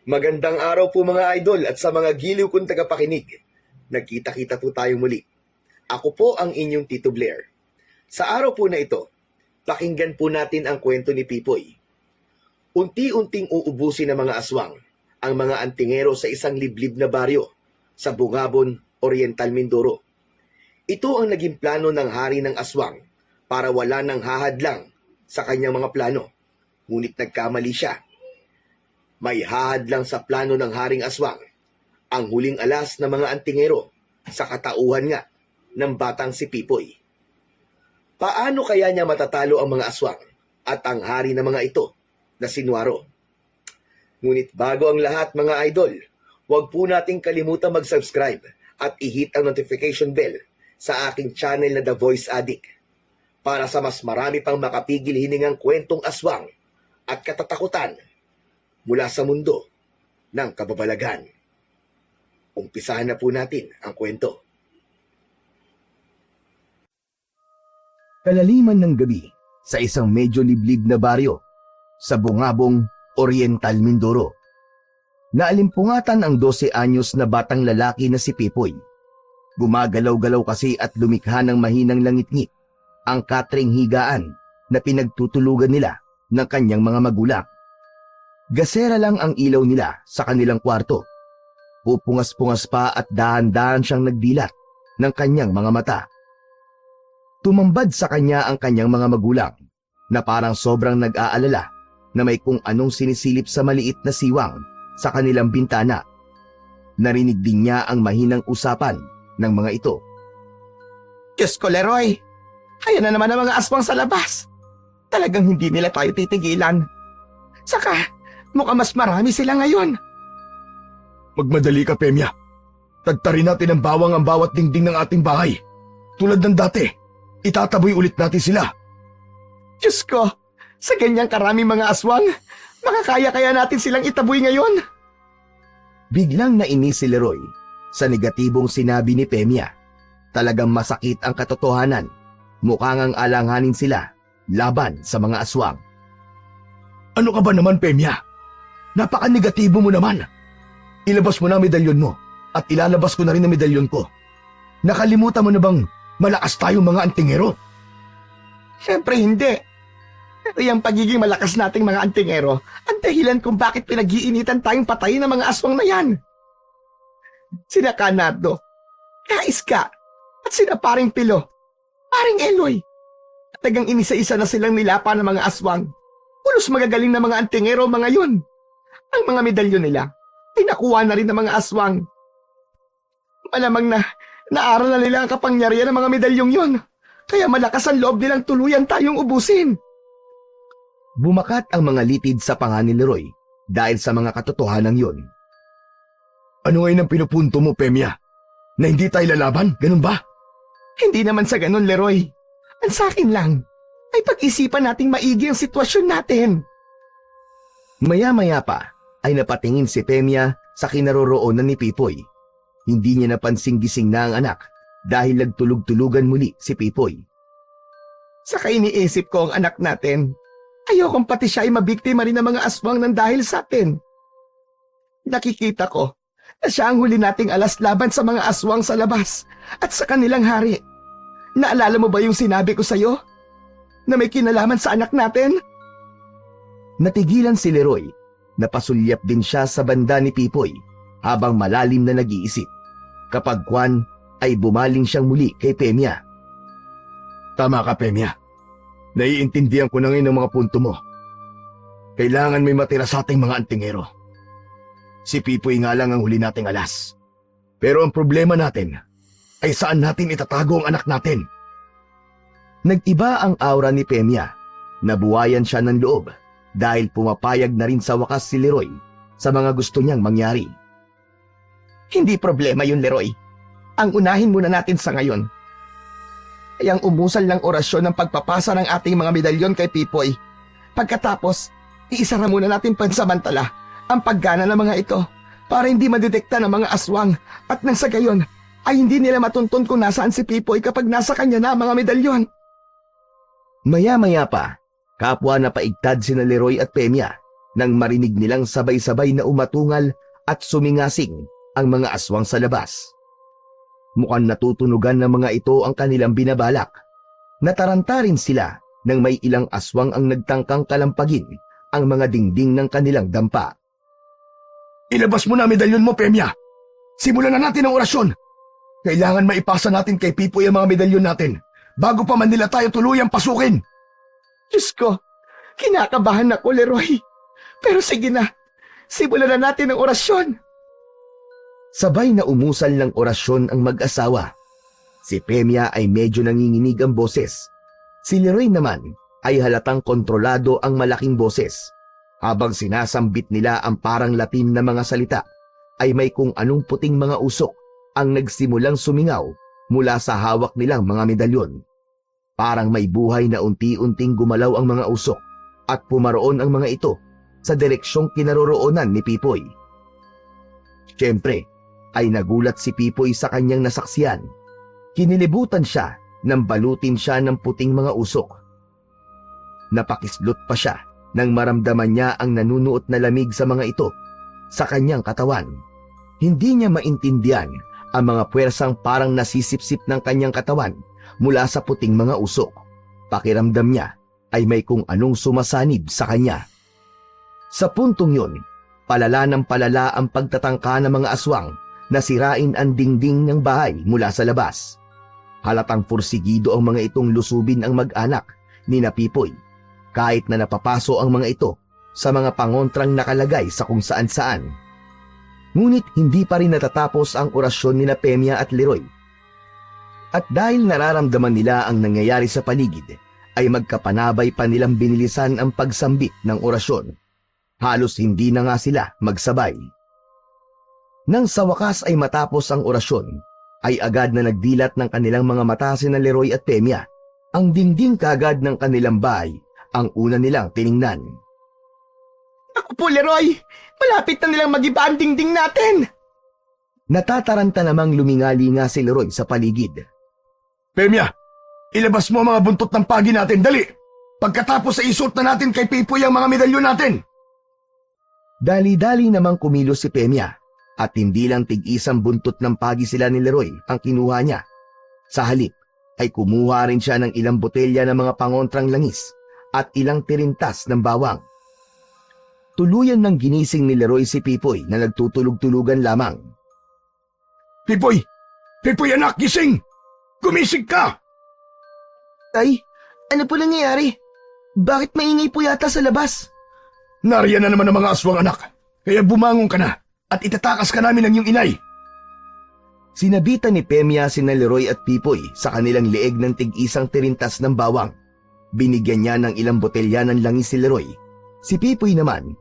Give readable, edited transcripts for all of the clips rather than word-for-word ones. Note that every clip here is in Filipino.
Magandang araw po mga idol at sa mga giliw kong tagapakinig. Nagkita-kita po tayong muli. Ako po ang inyong Tito Blair. Sa araw po na ito, pakinggan po natin ang kwento ni Pipoy. Unti-unting uubusin ng mga aswang ang mga antingero sa isang liblib na baryo sa Bungabon, Oriental Mindoro. Ito ang naging plano ng hari ng aswang para wala nang hahadlang sa kanyang mga plano. Ngunit nagkamali siya. May hahadlang sa plano ng haring aswang ang huling alas ng mga antingero sa katauhan nga ng batang si Pipoy. Paano kaya niya matatalo ang mga aswang at ang hari ng mga ito na si Nuaro? Ngunit bago ang lahat mga idol, huwag po nating kalimutan mag-subscribe at i-hit ang notification bell sa aking channel na The Voice Addict para sa mas marami pang makapigil hiningang kwentong aswang at katatakutan mula sa mundo ng kababalagan. Umpisahan na po natin ang kwento. Kalaliman ng gabi sa isang medyo liblib na baryo sa Bungabong, Oriental Mindoro. Naalimpungatan ang 12 anyos na batang lalaki na si Pipoy. Gumagalaw-galaw kasi at lumikha ng mahinang langit-ngit ang katring higaan na pinagtutulugan nila ng kanyang mga magulang. Gasera lang ang ilaw nila sa kanilang kwarto. Pupungas-pungas pa at dahan-dahan siyang nagdilat ng kanyang mga mata. Tumambad sa kanya ang kanyang mga magulang na parang sobrang nag-aalala na may kung anong sinisilip sa maliit na siwang sa kanilang bintana. Narinig din niya ang mahinang usapan ng mga ito. Diyos ko, Leroy! Ayan na naman ang mga aswang sa labas. Talagang hindi nila tayo titigilan. Saka, mukhang mas marami sila ngayon. Magmadali ka, Pemya. Tagtarin natin ang bawang ang bawat dingding ng ating bahay. Tulad ng dati, itataboy ulit natin sila. Diyos ko, sa ganyang karaming mga aswang, makakaya kaya natin silang itaboy ngayon? Biglang nainis si Leroy sa negatibong sinabi ni Pemya. Talagang masakit ang katotohanan. Mukhang ang alanganin sila laban sa mga aswang. Ano ka ba naman, Pemya? Napaka-negatibo mo naman. Ilabas mo na ang medalyon mo at ilalabas ko na rin ang medalyon ko. Nakalimutan mo na bang malakas tayong mga antingero? Siyempre hindi. Pero yung pagiging malakas nating mga antingero, ang dahilan kung bakit pinag-iinitan tayong patayin ng mga aswang na yan. Sina Kanado, Kaiska, at sina Paring Pilo, Paring Eloy. Tagang inisa-isa na silang nilapa ng mga aswang. Pulos magagaling na mga antingero mga yun. Ang mga medalyon nila ay nakuha na rin ng mga aswang. Malamang na naaral na nila ang kapangyarihan ng mga medalyong yun. Kaya malakas ang loob nilang tuluyan tayong ubusin. Bumakat ang mga litid sa panga ni Leroy dahil sa mga katotohanan yon. Ano ay nang pinupunto mo, Pemya? Na hindi tayo lalaban? Ganun ba? Hindi naman sa ganun, Leroy. Ang sa akin lang ay pag-isipan nating maigi ang sitwasyon natin. Maya-maya pa ay napatingin si Pemya sa kinaroroonan ni Pipoy. Hindi niya napansing gising na ang anak dahil nagtulog-tulugan muli si Pipoy. Saka iniisip ko ang anak natin. Ayokong pati siya ay mabiktima rin ng mga aswang ng dahil sa atin. Nakikita ko na siya ang huli nating alas laban sa mga aswang sa labas at sa kanilang hari. Naalala mo ba yung sinabi ko sa'yo? Na may kinalaman sa anak natin? Natigilan si Leroy. Napasulyap din siya sa banda ni Pipoy habang malalim na nag-iisip. Kapag kwan ay bumaling siyang muli kay Pemya. Tama ka, Pemya. Naiintindihan ko na ngayon ang mga punto mo. Kailangan may matira sa ating mga antingero. Si Pipoy nga lang ang huli nating alas. Pero ang problema natin ay saan natin itatago ang anak natin. Nag-iba ang aura ni Pemya. Nabuwayan siya ng loob dahil pumapayag na rin sa wakas si Leroy sa mga gusto niyang mangyari. Hindi problema yun, Leroy. Ang unahin muna natin sa ngayon ay ang umusal ng orasyon ng pagpapasa ng ating mga medalyon kay Pipoy. Pagkatapos, iisara muna natin pansamantala ang paggana ng mga ito para hindi madetekta ng mga aswang at nang sa gayon ay hindi nila matuntun kung nasaan si Pipoy kapag nasa kanya na ang mga medalyon. Maya-maya pa, kapwa na paigtad sina Leroy at Pemya nang marinig nilang sabay-sabay na umatungal at sumingasing ang mga aswang sa labas. Mukhang natutunugan ng mga ito ang kanilang binabalak. Nataranta rin sila nang may ilang aswang ang nagtangkang kalampagin ang mga dingding ng kanilang dampa. Ilabas mo na ang medalyon mo, Pemya. Simulan na natin ang orasyon. Kailangan maipasa natin kay Pipoy ang mga medalyon natin bago pa man nila tayo tuluyang pasukin. Diyos ko, kinakabahan ako, Leroy. Pero sige na, simulan na natin ang orasyon. Sabay na umusal ng orasyon ang mag-asawa. Si Pemya ay medyo nanginginig ang boses. Si Leroy naman ay halatang kontrolado ang malaking boses. Habang sinasambit nila ang parang Latin na mga salita, ay may kung anong puting mga usok ang nagsimulang sumingaw mula sa hawak nilang mga medalyon. Parang may buhay na unti-unting gumalaw ang mga usok at pumaroon ang mga ito sa direksyong kinaroroonan ni Pipoy. Siyempre, ay nagulat si Pipoy sa kanyang nasaksiyan. Kinilibutan siya nang balutin siya ng puting mga usok. Napakislot pa siya nang maramdaman niya ang nanunuot na lamig sa mga ito sa kanyang katawan. Hindi niya maintindihan ang mga puwersang parang nasisipsip ng kanyang katawan mula sa puting mga usok. Pakiramdam niya ay may kung anong sumasanib sa kanya. Sa puntong yun, palala ng palala ang pagtatangka ng mga aswang na sirain ang dingding ng bahay mula sa labas. Halatang pursigido ang mga itong lusubin ang mag-anak ni Pipoy, kahit na napapaso ang mga ito sa mga pangontrang nakalagay sa kung saan-saan. Ngunit hindi pa rin natatapos ang orasyon ni Pemya at Leroy. At dahil nararamdaman nila ang nangyayari sa paligid, ay magkapanabay pa nilang binilisan ang pagsambit ng orasyon. Halos hindi na nga sila magsabay. Nang sa wakas ay matapos ang orasyon, ay agad na nagdilat ng kanilang mga mata sina Leroy at Pemya. Ang dingding kagad ng kanilang bahay ang una nilang tiningnan. Ako po, Leroy! Malapit na nilang mag-iba ang dingding natin! Natataranta namang lumingali nga si Leroy sa paligid. Pemya, ilabas mo ang mga buntot ng pagi natin, dali! Pagkatapos ay isuot na natin kay Pipoy ang mga medalyon natin! Dali-dali namang kumilos si Pemya at hindi lang tig-isang buntot ng pagi sila ni Leroy ang kinuha niya. Sa halip ay kumuha rin siya ng ilang botelya ng mga pangontrang langis at ilang tirintas ng bawang. Tuluyan ng ginising ni Leroy si Pipoy na nagtutulog-tulugan lamang. Pipoy! Pipoy anak, gising! Gumising ka! Tay, ano po nangyayari? Bakit maingay po yata sa labas? Nariyan na naman ang mga aswang anak, kaya bumangon ka na at itatakas ka namin ng iyong inay. Sinabitan ni Pemya sina Leroy at Pipoy sa kanilang leeg ng tig-isang tirintas ng bawang. Binigyan niya ng ilang botelya ng langis si Leroy. Si Pipoy naman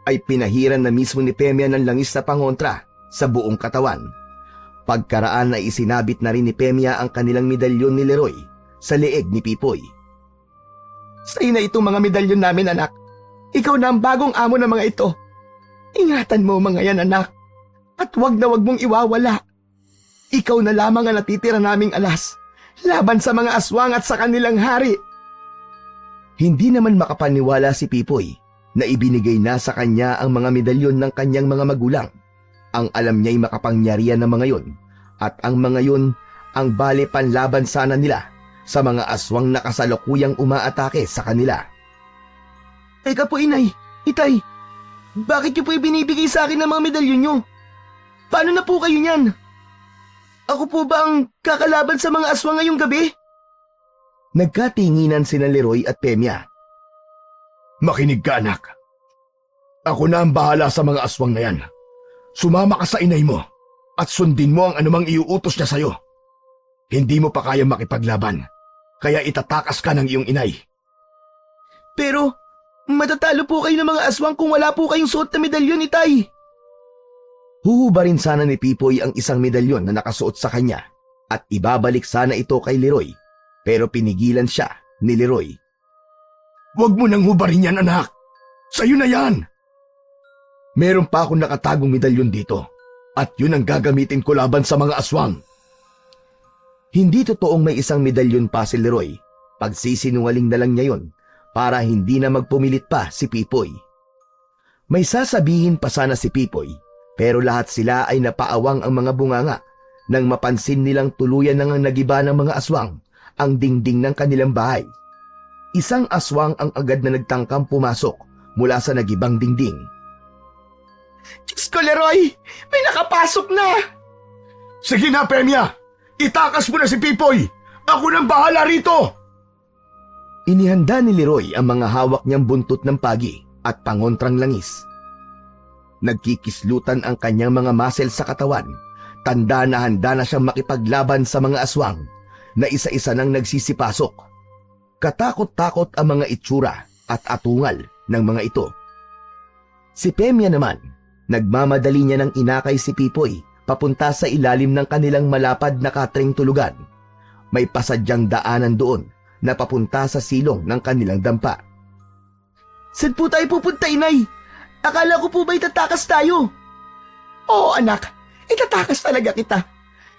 ay pinahiran na mismo ni Pemya ng langis na pangontra sa buong katawan. Pagkaraan ay isinabit na rin ni Pemya ang kanilang medalyon ni Leroy sa leeg ni Pipoy. Sa'yo na itong mga medalyon namin, anak. Ikaw na ang bagong amo ng mga ito. Ingatan mo mga yan, anak. At wag na wag mong iwawala. Ikaw na lamang ang natitira naming alas, laban sa mga aswang at sa kanilang hari. Hindi naman makapaniwala si Pipoy na ibinigay na sa kanya ang mga medalyon ng kanyang mga magulang. Ang alam niya'y makapangyarihan ng mga yon, at ang mga yon ang bale panlaban sana nila sa mga aswang na kasalukuyang umaatake sa kanila. Teka po, inay, itay, bakit niyo po ibinibigay sa akin ng mga medalyon niyo? Paano na po kayo niyan? Ako po ba ang kakalaban sa mga aswang ngayong gabi? Nagkatinginan sina Leroy at Pemya. Makinig ka, anak. Ako na ang bahala sa mga aswang na yan. Sumama ka sa inay mo at sundin mo ang anumang iuutos niya sa'yo. Hindi mo pa kaya makipaglaban, kaya itatakas ka ng iyong inay. Pero matatalo po kayo ng mga aswang kung wala po kayong suot na medalyon, itay. Huhubarin sana ni Pipoy ang isang medalyon na nakasuot sa kanya at ibabalik sana ito kay Leroy, pero pinigilan siya ni Leroy. Huwag mo nang hubarin yan, anak. Sa'yo na yan. Meron pa akong nakatagong medalyon dito at yun ang gagamitin ko laban sa mga aswang. Hindi totoong may isang medalyon pa si Leroy. Pagsisinungaling na lang niya yon para hindi na magpumilit pa si Pipoy. May sasabihin pa sana si Pipoy, pero lahat sila ay napaawang ang mga bunganga nang mapansin nilang tuluyan nang nagiba ng mga aswang ang dingding ng kanilang bahay. Isang aswang ang agad na nagtangkang pumasok mula sa nagibang dingding. Diyos ko, Leroy! May nakapasok na! Sige na, Pemya! Itakas mo na si Pipoy! Ako nang bahala rito! Inihanda ni Leroy ang mga hawak niyang buntot ng pagi at pangontrang langis. Nagkikislutan ang kanyang mga muscle sa katawan. Tanda na handa na siyang makipaglaban sa mga aswang na isa-isa nang nagsisipasok. Katakot-takot ang mga itsura at atungal ng mga ito. Si Pemya naman, nagmamadali niya ng inakay si Pipoy papunta sa ilalim ng kanilang malapad na katring tulugan. May pasadyang daanan doon na papunta sa silong ng kanilang dampa. Saan po tayo pupunta, Inay? Akala ko po ba itatakas tayo? Oo, anak. Itatakas talaga kita.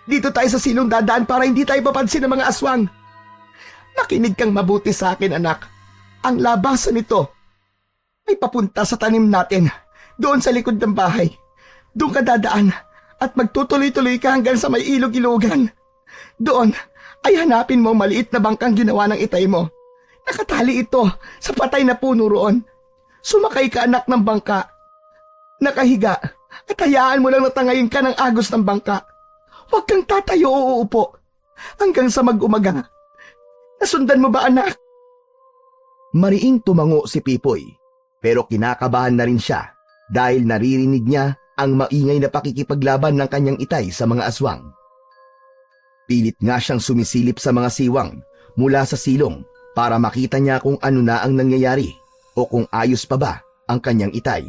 Dito tayo sa silong dadaan para hindi tayo mapansin ng mga aswang. Nakinig kang mabuti sa akin, anak. Ang labasan nito ay papunta sa tanim natin, doon sa likod ng bahay. Doon ka dadaan at magtutuloy-tuloy ka hanggang sa may ilog-ilogan. Doon ay hanapin mo maliit na bangkang ginawa ng itay mo. Nakatali ito sa patay na puno roon. Sumakay ka, anak, ng bangka. Nakahiga at hayaan mo lang natangayin ka ng agos ng bangka. Huwag kang tatayo o uupo hanggang sa mag-umaga. Nasundan mo ba, anak? Mariing tumango si Pipoy, pero kinakabahan na rin siya dahil naririnig niya ang maingay na pakikipaglaban ng kanyang itay sa mga aswang. Pilit nga siyang sumisilip sa mga siwang mula sa silong para makita niya kung ano na ang nangyayari o kung ayos pa ba ang kanyang itay.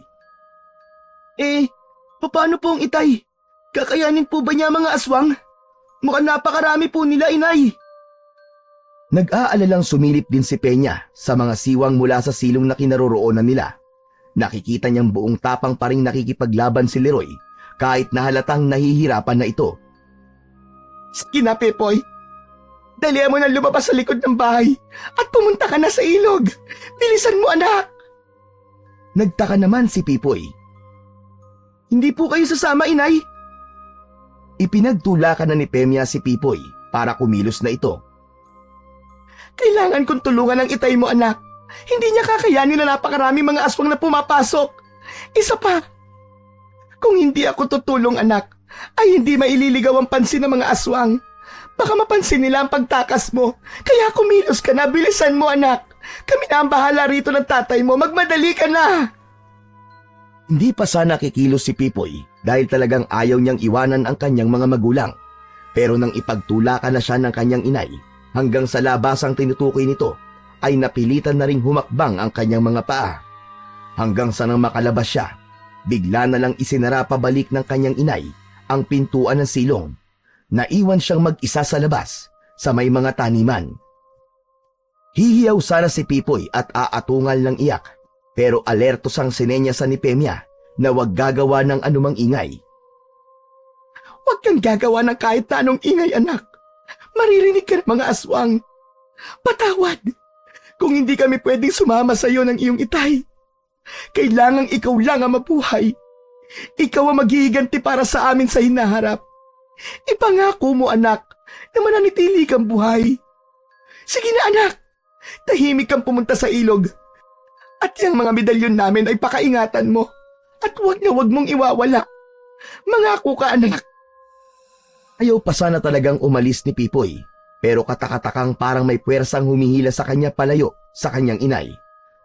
Paano po ang itay? Kakayanin po ba niya mga aswang? Mukhang napakarami po nila, Inay. Nag-aalalang sumilip din si Penya sa mga siwang mula sa silong na kinaroroonan nila. Nakikita niyang buong tapang pa ring nakikipaglaban si Leroy kahit na halatang nahihirapan na ito. Sige na, Pipoy. Dalihan mo na lumabas sa likod ng bahay at pumunta ka na sa ilog. Bilisan mo, anak. Nagtaka naman si Pipoy. Hindi po kayo sasama, Inay? Ipinagtulakan na ni Pemya si Pipoy para kumilos na ito. Kailangan kong tulungan ang itay mo, anak. Hindi niya kakayanin na napakarami mga aswang na pumapasok. Isa pa, kung hindi ako tutulong, anak, ay hindi maililigaw ang pansin ng mga aswang. Baka mapansin nila ang pagtakas mo. Kaya kumilos ka na, bilisan mo, anak. Kami na ang bahala rito ng tatay mo. Magmadali ka na. Hindi pa sana kikilos si Pipoy dahil talagang ayaw niyang iwanan ang kanyang mga magulang. Pero nang ipagtulakan na siya ng kanyang inay, hanggang sa labasang tinutukoy nito, ay napilitan na ring humakbang ang kanyang mga paa. Hanggang sa nang makalabas siya, bigla na lang isinara pabalik ng kanyang inay ang pintuan ng silong. Naiwan siyang mag-isa sa labas sa may mga taniman. Hihiyaw sana si Pipoy at aatungal ng iyak, pero alerto sang sinenyasan ni Pemya na huwag gagawa ng anumang ingay. Huwag kang gagawa ng kahit na anong ingay, anak. Maririnig ka ng mga aswang. Patawad. Kung hindi kami pwedeng sumama sa iyo ng iyong itay, kailangang ikaw lang ang mabuhay. Ikaw ang maghihiganti para sa amin sa hinaharap. Ipangako mo, anak, na mananitili kang buhay. Sige na, anak. Tahimik kang pumunta sa ilog. At yung mga medalyon namin ay pakaingatan mo. At huwag na huwag mong iwawala. Mangako ka, anak. Ayaw pa sana talagang umalis ni Pipoy, pero katakatakang parang may puwersang humihila sa kanya palayo sa kanyang inay.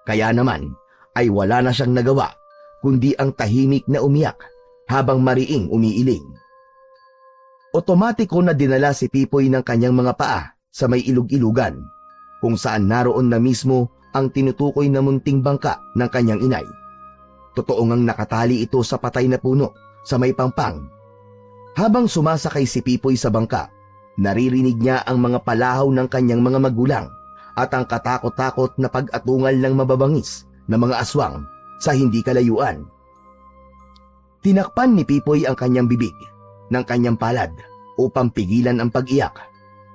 Kaya naman ay wala na siyang nagawa, kundi ang tahimik na umiyak habang mariing umiiling. Otomatiko na dinala si Pipoy ng kanyang mga paa sa may ilog-ilugan, kung saan naroon na mismo ang tinutukoy na munting bangka ng kanyang inay. Totoo ngang nakatali ito sa patay na puno sa may pampang. Habang sumasakay si Pipoy sa bangka, naririnig niya ang mga palahaw ng kanyang mga magulang at ang katakot-takot na pag-atungal ng mababangis na mga aswang sa hindi kalayuan. Tinakpan ni Pipoy ang kanyang bibig ng kanyang palad upang pigilan ang pag-iyak.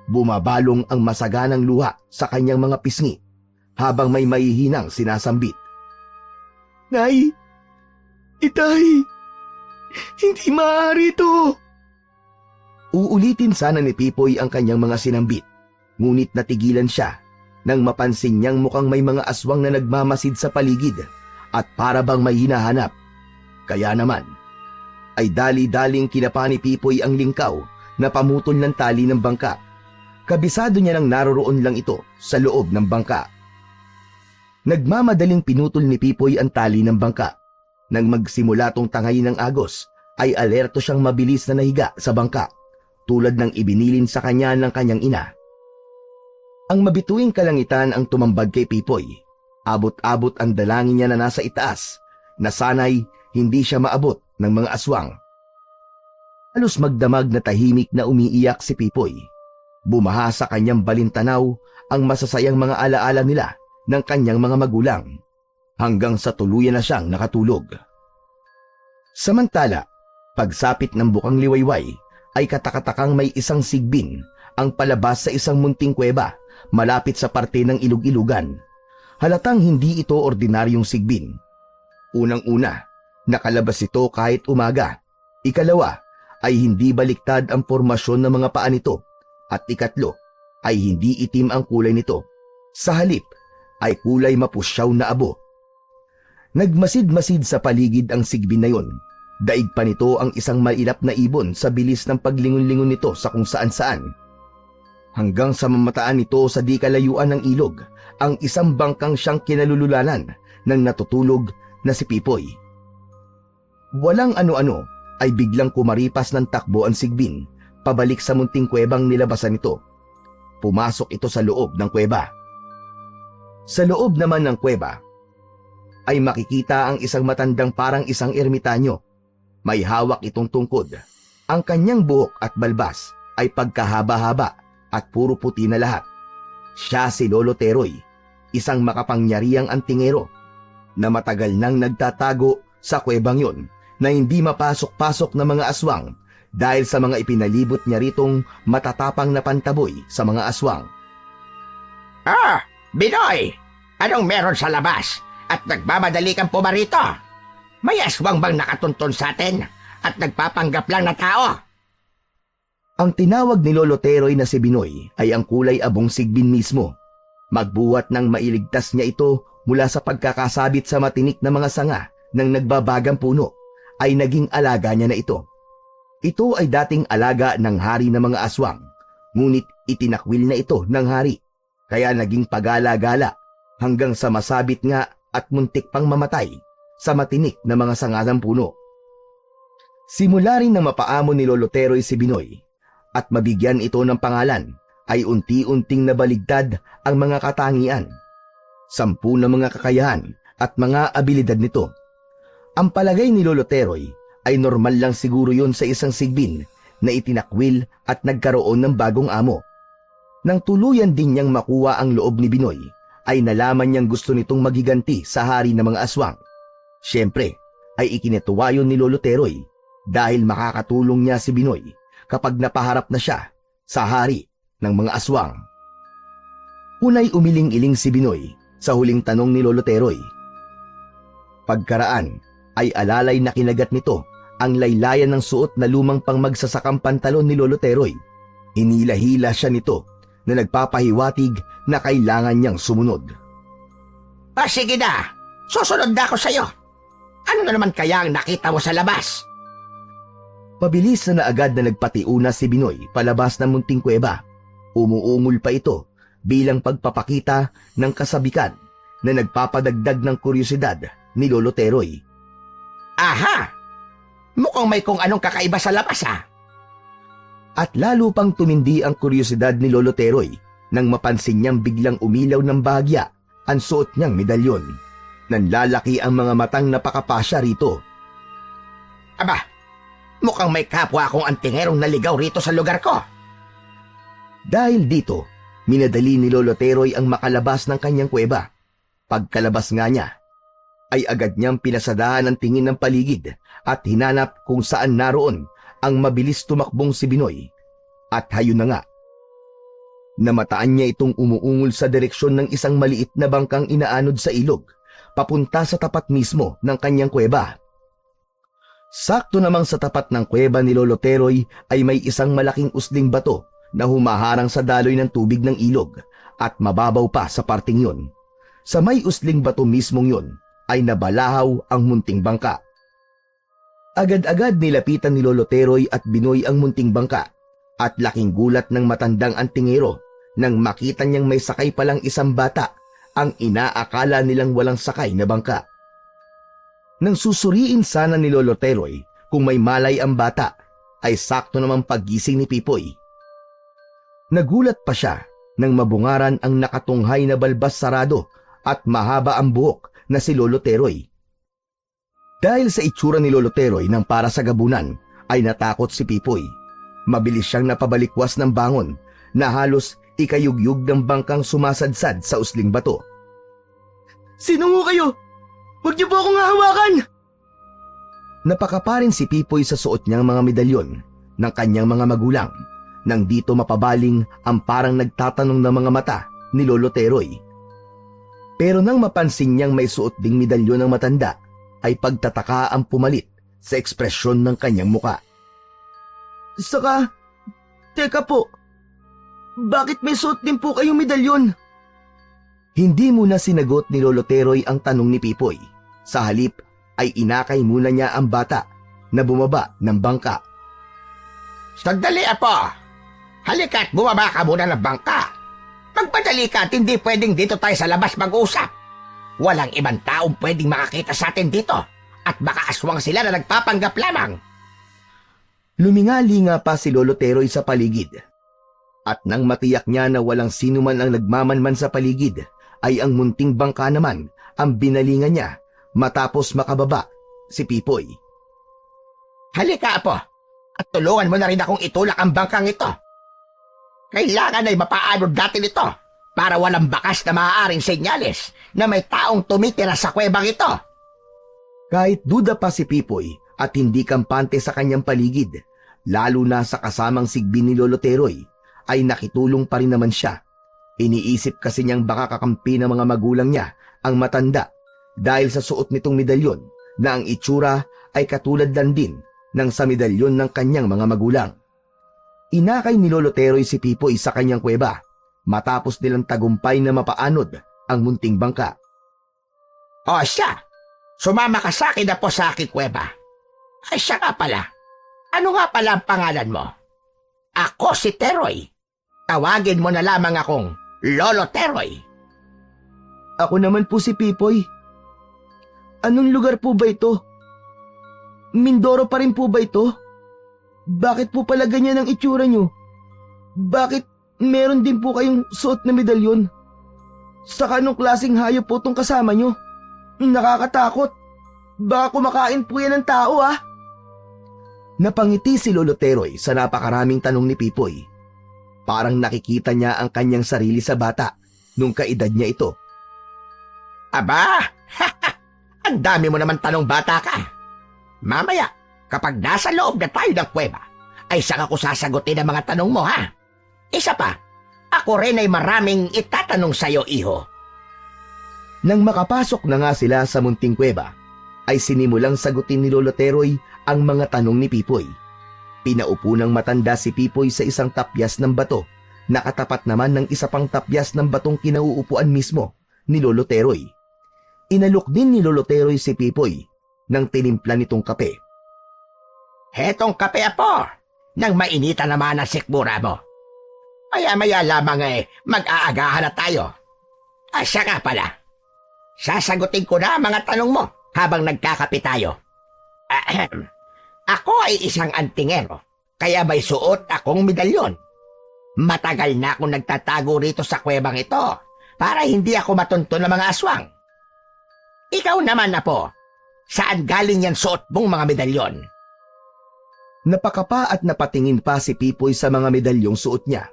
Bumabalong ang masaganang luha sa kanyang mga pisngi habang may mahihinang sinasambit. Nay, Itay, hindi maaari ito. Uulitin sana ni Pipoy ang kanyang mga sinambit, ngunit natigilan siya nang mapansin niyang mukhang may mga aswang na nagmamasid sa paligid at para bang may hinahanap. Kaya naman, ay dali-daling kinapa ni Pipoy ang lingkaw na pamutol ng tali ng bangka. Kabisado niya nang naroroon lang ito sa loob ng bangka. Nagmamadaling pinutol ni Pipoy ang tali ng bangka. Nang magsimula tong tangayin ng agos, ay alerto siyang mabilis na nahiga sa bangka, tulad ng ibinilin sa kanya ng kanyang ina. Ang mabituing kalangitan ang tumambag kay Pipoy. Abot-abot ang dalangin niya na nasa itaas, na sana'y hindi siya maabot ng mga aswang. Halos magdamag na tahimik na umiiyak si Pipoy. Bumaha sa kanyang balintanaw ang masasayang mga alaala nila ng kanyang mga magulang, hanggang sa tuluyan na siyang nakatulog. Samantala, pagsapit ng bukang liwayway, ay katakatakang may isang sigbin ang palabas sa isang munting kuweba malapit sa parte ng ilog-ilugan. Halatang hindi ito ordinaryong sigbin. Unang-una, nakalabas ito kahit umaga. Ikalawa, ay hindi baliktad ang formasyon ng mga paa nito. At ikatlo, ay hindi itim ang kulay nito. Sa halip, ay kulay mapusyaw na abo. Nagmasid-masid sa paligid ang sigbin na yon. Daig pa nito ang isang mailap na ibon sa bilis ng paglingon-lingon nito sa kung saan-saan. Hanggang sa mamataan nito sa di kalayuan ng ilog, ang isang bangkang siyang kinalululanan ng natutulog na si Pipoy. Walang ano-ano ay biglang kumaripas ng takbo ang sigbin pabalik sa munting kuwebang nilabasan nito. Pumasok ito sa loob ng kuweba. Sa loob naman ng kuweba ay makikita ang isang matandang parang isang ermitanyo. May hawak itong tungkod. Ang kanyang buhok at balbas ay pagkahaba-haba at puro puti na lahat. Siya si Lolo Teroy, isang makapangyarihang antingero na matagal nang nagtatago sa kuwebang yon na hindi mapasok-pasok ng mga aswang dahil sa mga ipinalibot niya ritong matatapang na pantaboy sa mga aswang. Ah, Binoy! Anong meron sa labas? At nagmamadali kang pumarito? May aswang bang nakatuntun sa atin at nagpapanggap lang na tao? Ang tinawag ni Lolo Teroy na si Binoy ay ang kulay abong sigbin mismo. Magbuhat ng mailigtas niya ito mula sa pagkakasabit sa matinik na mga sanga ng nagbabagang puno, ay naging alaga niya na ito. Ito ay dating alaga ng hari ng mga aswang, ngunit itinakwil na ito ng hari, kaya naging pagala-gala hanggang sa masabit nga at muntik pang mamatay sa matinik na mga sanga ng puno. Simula rin na mapaamo ni Lolo Teroy si Binoy at mabigyan ito ng pangalan, ay unti-unting nabaligtad ang mga katangian, 10 na mga kakayahan at mga abilidad nito. Ang palagay ni Lolo Teroy ay normal lang siguro yon sa isang sigbin na itinakwil at nagkaroon ng bagong amo. Nang tuluyan din niyang makuha ang loob ni Binoy, ay nalaman niyang gusto nitong magiganti sa hari ng mga aswang. Siyempre, ay ikinatuwa yun ni Lolo Teroy dahil makakatulong niya si Binoy kapag napaharap na siya sa hari ng mga aswang. Unay umiling-iling si Binoy sa huling tanong ni Lolo Teroy. Pagkaraan ay alalay na kinagat nito ang laylayan ng suot na lumang pangmagsasakang pantalon ni Lolo Teroy. Hinila-hila siya nito na nagpapahiwatig na kailangan niyang sumunod. Sige na, susunod na ako sa'yo. Ano na naman kaya ang nakita mo sa labas? Pabilis na agad na nagpatiuna si Binoy palabas ng munting kuweba. Umuungol pa ito bilang pagpapakita ng kasabikan na nagpapadagdag ng kuryosidad ni Lolo Teroy. Aha! Mukhang may kung anong kakaiba sa labas At lalo pang tumindi ang kuryosidad ni Lolo Teroy nang mapansin niyang biglang umilaw ng bahagya ang suot niyang medalyon. Nanlalaki ang mga matang napakapasya rito. Aba, mukhang may kapwa akong antingerong naligaw rito sa lugar ko. Dahil dito, minadali ni Lolo Teroy ang makalabas ng kanyang kuweba. Pagkalabas nga niya, ay agad niyang pinasadahan ang tingin ng paligid at hinanap kung saan naroon ang mabilis tumakbong si Binoy. At hayun na nga, namataan niya itong umuungol sa direksyon ng isang maliit na bangkang inaanod sa ilog, papunta sa tapat mismo ng kanyang kuweba. Sakto namang sa tapat ng kuweba ni Lolo Teroy ay may isang malaking usling bato na humaharang sa daloy ng tubig ng ilog at mababaw pa sa parting yun. Sa may usling bato mismong yun ay nabalahaw ang munting bangka. Agad-agad nilapitan ni Lolo Teroy at Binoy ang munting bangka at laking gulat ng matandang antingero nang makita niyang may sakay palang isang bata, ang inaakala nilang walang sakay na bangka. Nang susuriin sana ni Lolo Teroy kung may malay ang bata, ay sakto namang paggising ni Pipoy. Nagulat pa siya nang mabungaran ang nakatunghay na balbas sarado at mahaba ang buhok na si Lolo Teroy. Dahil sa itsura ni Lolo Teroy nang para sa gabunan, ay natakot si Pipoy. Mabilis siyang napabalikwas ng bangon na halos ikayugyug ng bangkang sumasadsad sa usling bato. Sino mo kayo? Huwag niyo po akong hahawakan! Napakaparin si Pipoy sa suot niyang mga medalyon ng kanyang mga magulang nang dito mapabaling ang parang nagtatanong na mga mata ni Lolo Teroy. Pero nang mapansin niyang may suot ding medalyon ng matanda, ay pagtataka ang pumalit sa ekspresyon ng kanyang muka. Saka, teka po, bakit may suot din po kayong medalyon? Hindi muna sinagot ni Lolo Teroy ang tanong ni Pipoy. Sa halip ay inakay muna niya ang bata na bumaba ng bangka. Sandali, apo. Halika at bumaba ka muna ng bangka. Magpadali ka at hindi pwedeng dito tayo sa labas mag-usap. Walang ibang taong pwedeng makakita sa atin dito at baka aswang sila na nagpapanggap lamang. Lumingali nga pa si Lolo Teroy sa paligid. At nang matiyak niya na walang sino man ang nagmamanman sa paligid, ay ang munting bangka naman ang binalingan niya matapos makababa si Pipoy. Halika, apo, at tulungan mo na rin akong itulak ang bangkang ito. Kailangan ay mapaanod natin ito para walang bakas na maaaring senyales na may taong tumitira sa kuwebang ito. Kahit duda pa si Pipoy at hindi kampante sa kanyang paligid, lalo na sa kasamang sigbi ni Lolo Teroy, ay nakitulong pa rin naman siya. Iniisip kasi niyang baka kakampi ng mga magulang niya ang matanda dahil sa suot nitong medalyon na ang itsura ay katulad lang din ng sa medalyon ng kanyang mga magulang. Inakay ni Lolo Teroy si Pipoy sa kanyang kuweba matapos nilang tagumpay na mapaanod ang munting bangka. O siya, sumama ka sa akin na po sa aking kuweba. Ay siya nga pala. Ano nga pala ang pangalan mo? Ako si Teroy. Tawagin mo na lamang akong Lolo Teroy. Ako naman po si Pipoy. Anong lugar po ba ito? Mindoro pa rin po ba ito? Bakit po pala ganyan ang itsura nyo? Bakit meron din po kayong suot na medalyon? Saka anong klaseng hayop po itong kasama nyo? Nakakatakot. Baka kumakain po yan ng tao, ah. Napangiti si Lolo Teroy sa napakaraming tanong ni Pipoy. Parang nakikita niya ang kanyang sarili sa bata nung kaedad niya ito. Aba, ang dami mo naman tanong, bata ka. Mamaya, kapag nasa loob na tayo ng kuweba, ay saka ko sasagutin ang mga tanong mo, ha? Isa pa, ako rin ay maraming itatanong sa'yo, iho. Nang makapasok na nga sila sa munting kuweba, ay sinimulang sagutin ni Lolo Teroy ang mga tanong ni Pipoy. Pinaupo ng matanda si Pipoy sa isang tapyas ng bato, nakatapat naman ng isa pang tapyas ng batong kinauupuan mismo ni Lolo Teroy. Inalok din ni Lolo Teroy si Pipoy nang tinimpla nitong kape. Hetong kape, apo, nang mainita naman ang sikmura mo. Maya-maya lamang mag-aagahan na tayo. Siya nga pala. Sasagutin ko na ang mga tanong mo habang nagkakape tayo. Ahem. Ako ay isang antingero, kaya may suot akong medalyon. Matagal na akong nagtatago rito sa kuwebang ito para hindi ako matunto ng mga aswang. Ikaw naman, apo, saan galing yan suot mong mga medalyon? Napakapa at napatingin pa si Pipoy sa mga medalyong suot niya.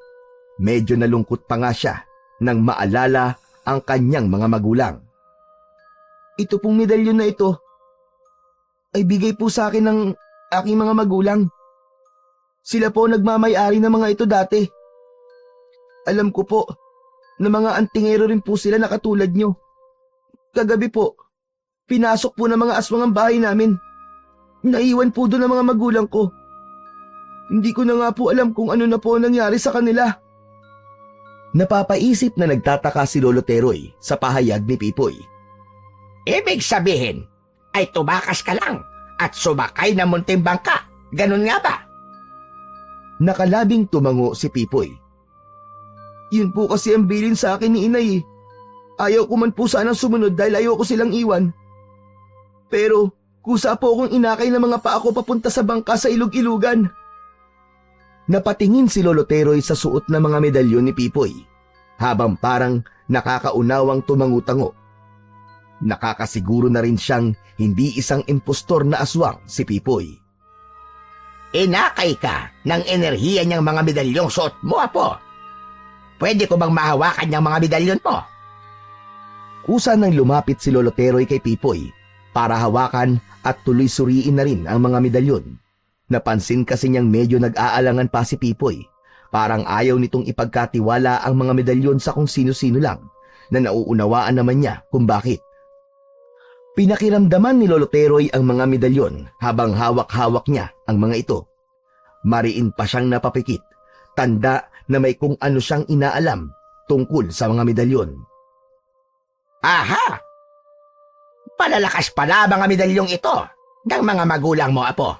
Medyo nalungkot pa nga siya nang maalala ang kanyang mga magulang. Ito pong medalyon na ito ay bigay po sa akin ng aking mga magulang. Sila po nagmamay-ari ng mga ito dati. Alam ko po na mga antingero rin po sila na katulad nyo. Kagabi po, pinasok po ng mga aswang ang bahay namin. Naiwan po doon ang mga magulang ko. Hindi ko na nga po alam kung ano na po nangyari sa kanila. Napapaisip na nagtataka si Lolo Teroy sa pahayag ni Pipoy. Ibig sabihin, ay tumakas ka lang at sumakay ng munting bangka. Ganun nga ba? Nakalabing tumango si Pipoy. Yun po kasi ang bilin sa akin ni inay eh. Ayaw ko man po sanang sumunod dahil ayaw ko silang iwan. Pero kusa po akong inakay ng mga paa ko papunta sa bangka sa ilog-ilugan. Napatingin si Lolo Teroy sa suot na mga medalyon ni Pipoy, habang parang nakakaunawang tumangutango. Nakakasiguro na rin siyang hindi isang impostor na aswang si Pipoy. Inakay ka ng enerhiya niyang mga medalyong suot mo, Apo. Pwede ko bang mahawakan niyang mga medalyon mo? Kusa nang lumapit si Lolo Teroy kay Pipoy para hawakan at tuloy suriin na rin ang mga medalyon. Napansin kasi niyang medyo nag-aalangan pa si Pipoy. Parang ayaw nitong ipagkatiwala ang mga medalyon sa kung sino-sino lang, na nauunawaan naman niya kung bakit. Pinakiramdaman ni Lolo Teroy ang mga medalyon habang hawak-hawak niya ang mga ito. Mariin pa siyang napapikit, tanda na may kung ano siyang inaalam tungkol sa mga medalyon. Aha! Palalakas pala mga medalyong ito ng mga magulang mo, Apo.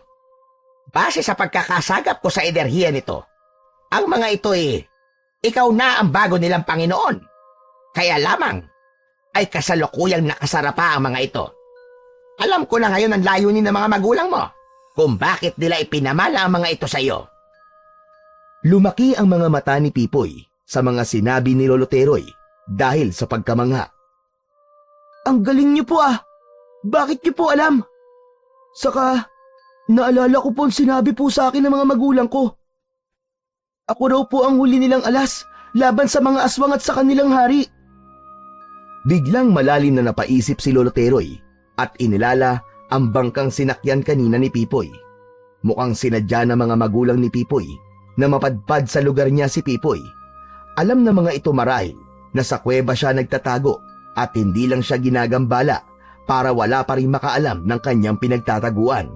Base sa pagkakasagap ko sa enerhiya nito, ang mga ito ikaw na ang bago nilang Panginoon. Kaya lamang ay kasalukuyang nakasara pa ang mga ito. Alam ko na ngayon ang layunin ng mga magulang mo kung bakit nila ipinamala ang mga ito sa iyo. Lumaki ang mga mata ni Pipoy sa mga sinabi ni Lolo Teroy dahil sa pagkamangha. Ang galing niyo po ah! Bakit niyo po alam? Saka, naalala ko po ang sinabi po sa akin ng mga magulang ko. Ako raw po ang huli nilang alas laban sa mga aswang at sa kanilang hari. Biglang malalim na napaisip si Lolo Teroy at inilala ang bangkang sinakyan kanina ni Pipoy. Mukhang sinadya ng mga magulang ni Pipoy na mapadpad sa lugar niya si Pipoy. Alam na mga ito marahil na sa kuweba siya nagtatago at hindi lang siya ginagambala para wala pa rin makaalam ng kanyang pinagtataguan.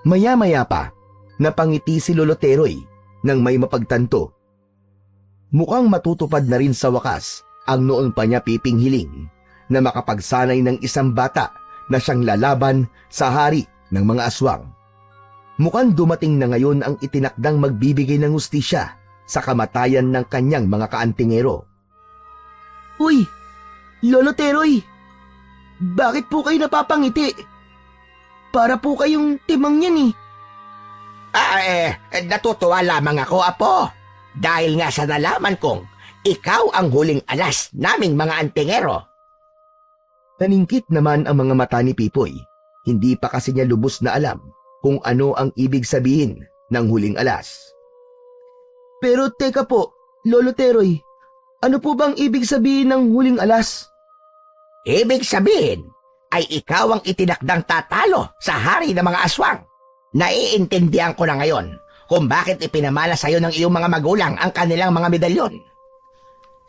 Maya-maya pa, napangiti si Lolo Teroy nang may mapagtanto. Mukhang matutupad na rin sa wakas ang noon pa niya pipinghiling na makapagsanay ng isang bata na siyang lalaban sa hari ng mga aswang. Mukhang dumating na ngayon ang itinakdang magbibigay ng hustisya sa kamatayan ng kanyang mga kaantingero. Uy! Lolo Teroy! Bakit po kayo napapangiti? Para po kayong timang yan Natutuwa lamang ako, Apo. Dahil nga sa nalaman kong ikaw ang huling alas naming mga antingero. Naningkit naman ang mga mata ni Pipoy. Hindi pa kasi niya lubos na alam kung ano ang ibig sabihin ng huling alas. Pero teka po, Lolo Teroy, ano po bang ibig sabihin ng huling alas? Ibig sabihin ay ikaw ang itinakdang tatalo sa hari ng mga aswang. Naiintindihan ko na ngayon kung bakit ipinamala sa iyo ng iyong mga magulang ang kanilang mga medalyon.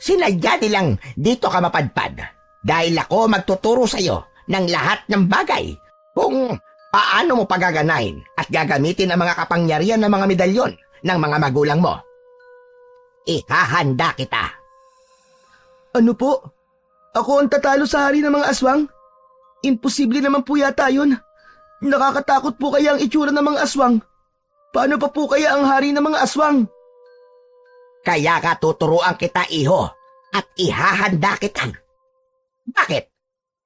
Sinadya nilang dito ka mapadpad dahil ako magtuturo sa iyo ng lahat ng bagay kung paano mo pagaganahin at gagamitin ang mga kapangyarihan ng mga medalyon ng mga magulang mo. Ihahanda kita. Ano po? Ako ang tatalo sa hari ng mga aswang? Imposible naman po yata yun. Nakakatakot po kaya ang itsura ng mga aswang. Paano pa po kaya ang hari ng mga aswang? Kaya ka tuturuan kita, iho, at ihahanda kita. Bakit?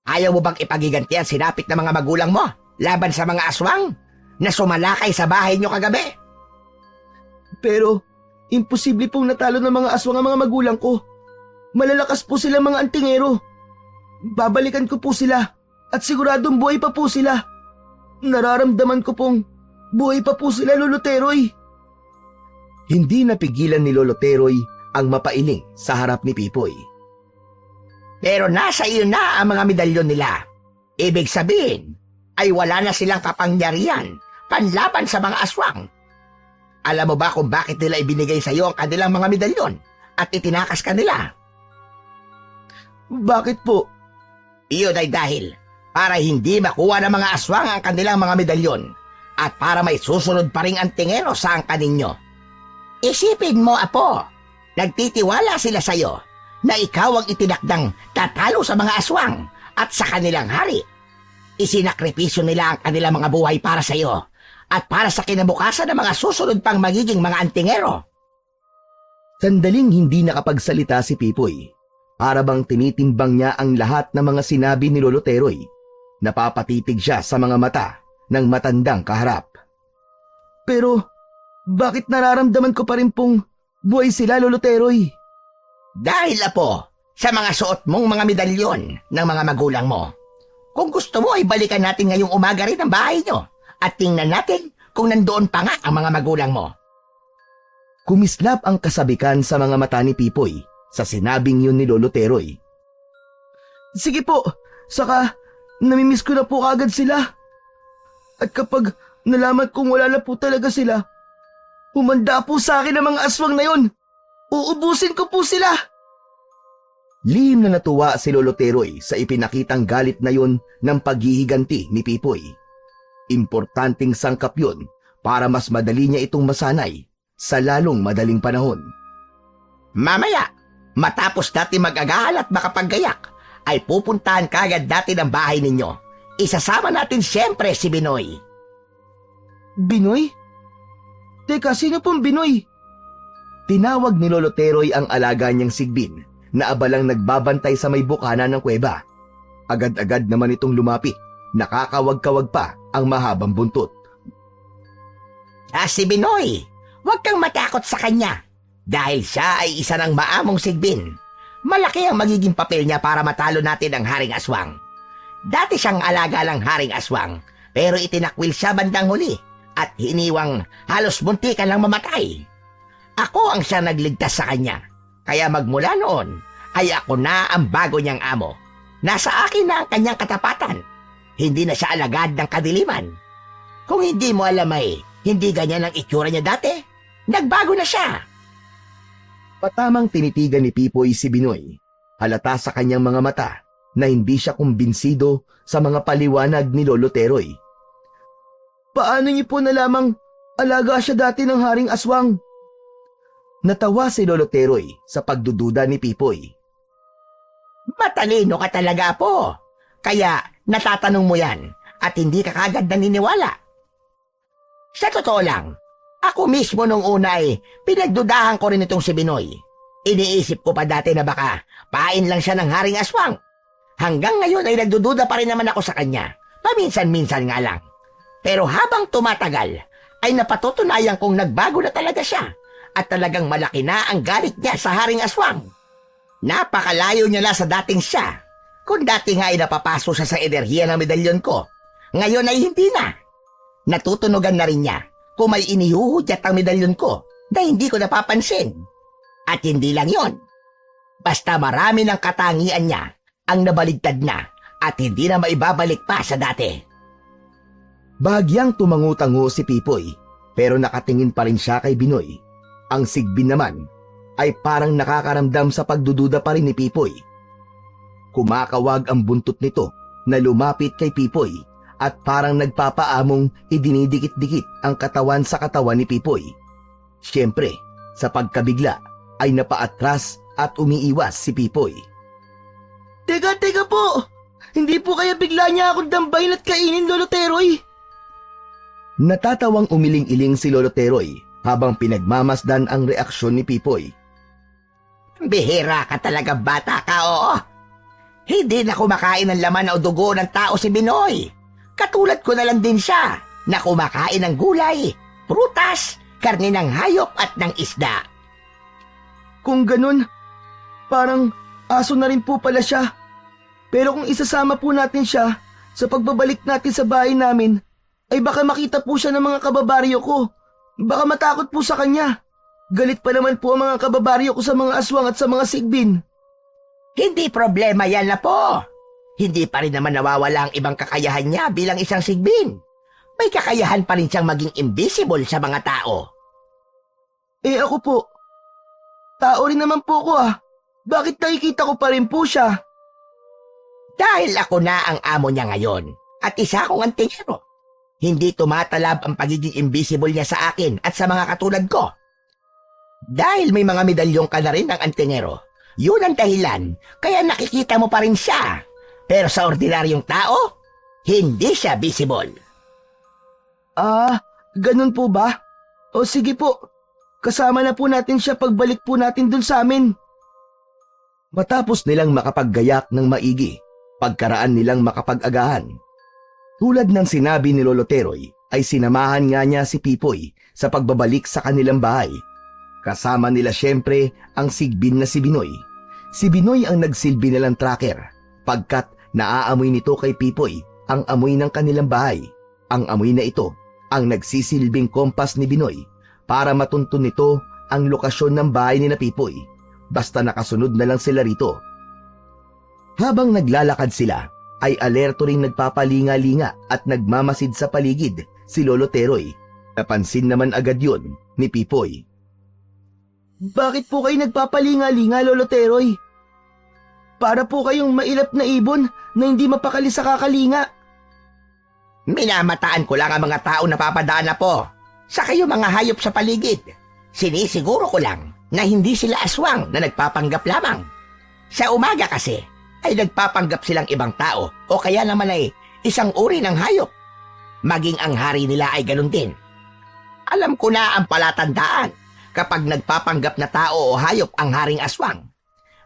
Ayaw mo bang ipagiganti ang sinapit ng mga magulang mo laban sa mga aswang na sumalakay sa bahay niyo kagabi? Pero, imposible pong natalo ng mga aswang ang mga magulang ko. Malalakas po sila mga antingero. Babalikan ko po sila at siguradong buhay pa po sila. Nararamdaman ko pong buhay pa po sila, Lolo Teroy. Hindi napigilan ni Lolo Teroy ang mapailing sa harap ni Pipoy. Pero nasa iyo na ang mga medalyon nila. Ibig sabihin ay wala na silang kapangyarihan panlaban sa mga aswang. Alam mo ba kung bakit nila ibinigay sa iyo ang kanilang mga medalyon at itinakas ka nila? Bakit po? Iyon ay dahil para hindi makuha ng mga aswang ang kanilang mga medalyon at para may susunod pa ring antingero sa angka ninyo. Isipin mo, Apo, nagtitiwala sila sa'yo na ikaw ang itinakdang tatalo sa mga aswang at sa kanilang hari. Isinakripisyo nila ang kanilang mga buhay para sa'yo at para sa kinabukasan ng mga susunod pang magiging mga antingero. Sandaling hindi nakapagsalita si Pipoy. Para bang tinitimbang niya ang lahat ng mga sinabi ni Lolo Teroy. Napapatitig siya sa mga mata ng matandang kaharap. Pero, bakit nararamdaman ko pa rin pong buhay sila, Lolo Teroy? Dahil, Apo, sa mga suot mong mga medalyon ng mga magulang mo. Kung gusto mo ay balikan natin ngayong umaga rin ang bahay nyo at tingnan natin kung nandoon pa nga ang mga magulang mo. Kumislap ang kasabikan sa mga mata ni Pipoy sa sinabing yun ni Lolo Teroy. Sige po, saka namimiss ko na po agad sila. At kapag nalaman kong wala na po talaga sila, humanda po sa akin ang mga aswang na yon. Uubusin ko po sila. Lihim na natuwa si Lolo Teroy sa ipinakitang galit na yon ng paghihiganti ni Pipoy. Importanteng sangkap yun para mas madali niya itong masanay sa lalong madaling panahon. Mamaya, matapos natin mag-agahan at makapaggayak, ay pupuntahan kagad natin ang bahay ninyo. Isasama natin siyempre si Binoy. Binoy? Teka, sino pong Binoy? Tinawag ni Lolo Teroy ang alaga niyang sigbin na abalang nagbabantay sa may bukana ng kuweba. Agad-agad naman itong lumapit, nakakawag-kawag pa ang mahabang buntot. Si Binoy, huwag kang matakot sa kanya. Dahil siya ay isa ng maamong sigbin. Malaki ang magiging papel niya para matalo natin ang Haring Aswang. Dati siyang alaga ng Haring Aswang, pero itinakwil siya bandang huli at hiniwang halos muntikan lang mamatay. Ako ang siya nagligtas sa kanya, kaya magmula noon ay ako na ang bago niyang amo. Nasa akin na ang kanyang katapatan. Hindi na siya alagad ng kadiliman. Kung hindi mo alam ay, hindi ganyan ang itsura niya dati. Nagbago na siya. Patamang tinitigan ni Pipoy si Binoy. Halata sa kanyang mga mata na hindi siya kumbinsido sa mga paliwanag ni Lolo Teroy. Paano niyo po nalamang alaga siya dati ng Haring Aswang? Natawa si Lolo Teroy sa pagdududa ni Pipoy. Matalino ka talaga po. Kaya natatanong mo yan at hindi ka kagad naniniwala. Sa totoo lang, ako mismo nung una ay pinagdudahan ko rin itong si Binoy. Iniisip ko pa dati na baka pain lang siya ng Haring Aswang. Hanggang ngayon ay nagdududa pa rin naman ako sa kanya. Paminsan-minsan nga lang. Pero habang tumatagal, ay napatutunayan kong nagbago na talaga siya at talagang malaki na ang galit niya sa Haring Aswang. Napakalayo niya na sa dating siya. Kung dati nga ay napapaso siya sa enerhiya ng medalyon ko, ngayon ay hindi na. Natutunugan na rin niya kung may inihuhudyat ang medalyon ko na hindi ko napapansin. At hindi lang yon. Basta marami ng katangian niya ang nabaligtad na at hindi na maibabalik pa sa dati. Bahagyang tumango-tango si Pipoy pero nakatingin pa rin siya kay Binoy. Ang sigbin naman ay parang nakakaramdam sa pagdududa pa rin ni Pipoy. Kumakawag ang buntot nito na lumapit kay Pipoy at parang nagpapaamong idinidikit-dikit ang katawan sa katawan ni Pipoy. Siyempre, sa pagkabigla ay napaatras at umiiwas si Pipoy. Teka po! Hindi po kaya bigla niya akong dambayin at kainin, Lolo Teroy? Natatawang umiling-iling si Lolo Teroy habang pinagmamasdan ang reaksyon ni Pipoy. Bihira ka talaga, bata ka, oo. Hindi na kumakain ng laman o dugo ng tao si Binoy. Katulad ko na lang din siya na kumakain ng gulay, prutas, karne ng hayop at ng isda. Kung ganun, parang aso na rin po pala siya. Pero kung isasama po natin siya sa pagbabalik natin sa bahay namin, ay baka makita po siya ng mga kababaryo ko. Baka matakot po sa kanya. Galit pa naman po ang mga kababaryo ko sa mga aswang at sa mga sigbin. Hindi problema yan na po. Hindi pa rin naman nawawala ang ibang kakayahan niya bilang isang sigbin. May kakayahan pa rin siyang maging invisible sa mga tao. Eh ako po, tao rin naman po ko ah. Bakit nakikita ko pa rin po siya? Dahil ako na ang amo niya ngayon at isa akong antingero, hindi tumatalab ang pagiging invisible niya sa akin at sa mga katulad ko. Dahil may mga medalyong ka na rin ng antingero, yun ang dahilan kaya nakikita mo pa rin siya. Pero sa ordinaryong tao, hindi siya visible. Ganun po ba? O sige po, kasama na po natin siya pagbalik po natin dun sa amin. Matapos nilang makapaggayak ng maigi, pagkaraan nilang makapag-agahan. Tulad ng sinabi ni Lolo Teroy, ay sinamahan nga niya si Pipoy sa pagbabalik sa kanilang bahay. Kasama nila siyempre ang sigbin na si Binoy. Si Binoy ang nagsilbi nilang tracker, pagkat naaamoy nito kay Pipoy ang amoy ng kanilang bahay. Ang amoy na ito ang nagsisilbing kompas ni Binoy para matuntun nito ang lokasyon ng bahay ni na Pipoy. Basta nakasunod na lang sila rito. Habang naglalakad sila, ay alerto ring nagpapalinga-linga at nagmamasid sa paligid si Lolo Teroy. Napansin naman agad yun ni Pipoy. Bakit po kayo nagpapalinga-linga, Lolo Teroy? Para po kayong mailap na ibon na hindi mapakali sa kakalinga. Minamataan ko lang ang mga tao na papadaan na po. Sa kayo mga hayop sa paligid. Sinisiguro ko lang na hindi sila aswang na nagpapanggap lamang. Sa umaga kasi ay nagpapanggap silang ibang tao o kaya naman ay isang uri ng hayop. Maging ang hari nila ay ganun din. Alam ko na ang palatandaan kapag nagpapanggap na tao o hayop ang haring aswang.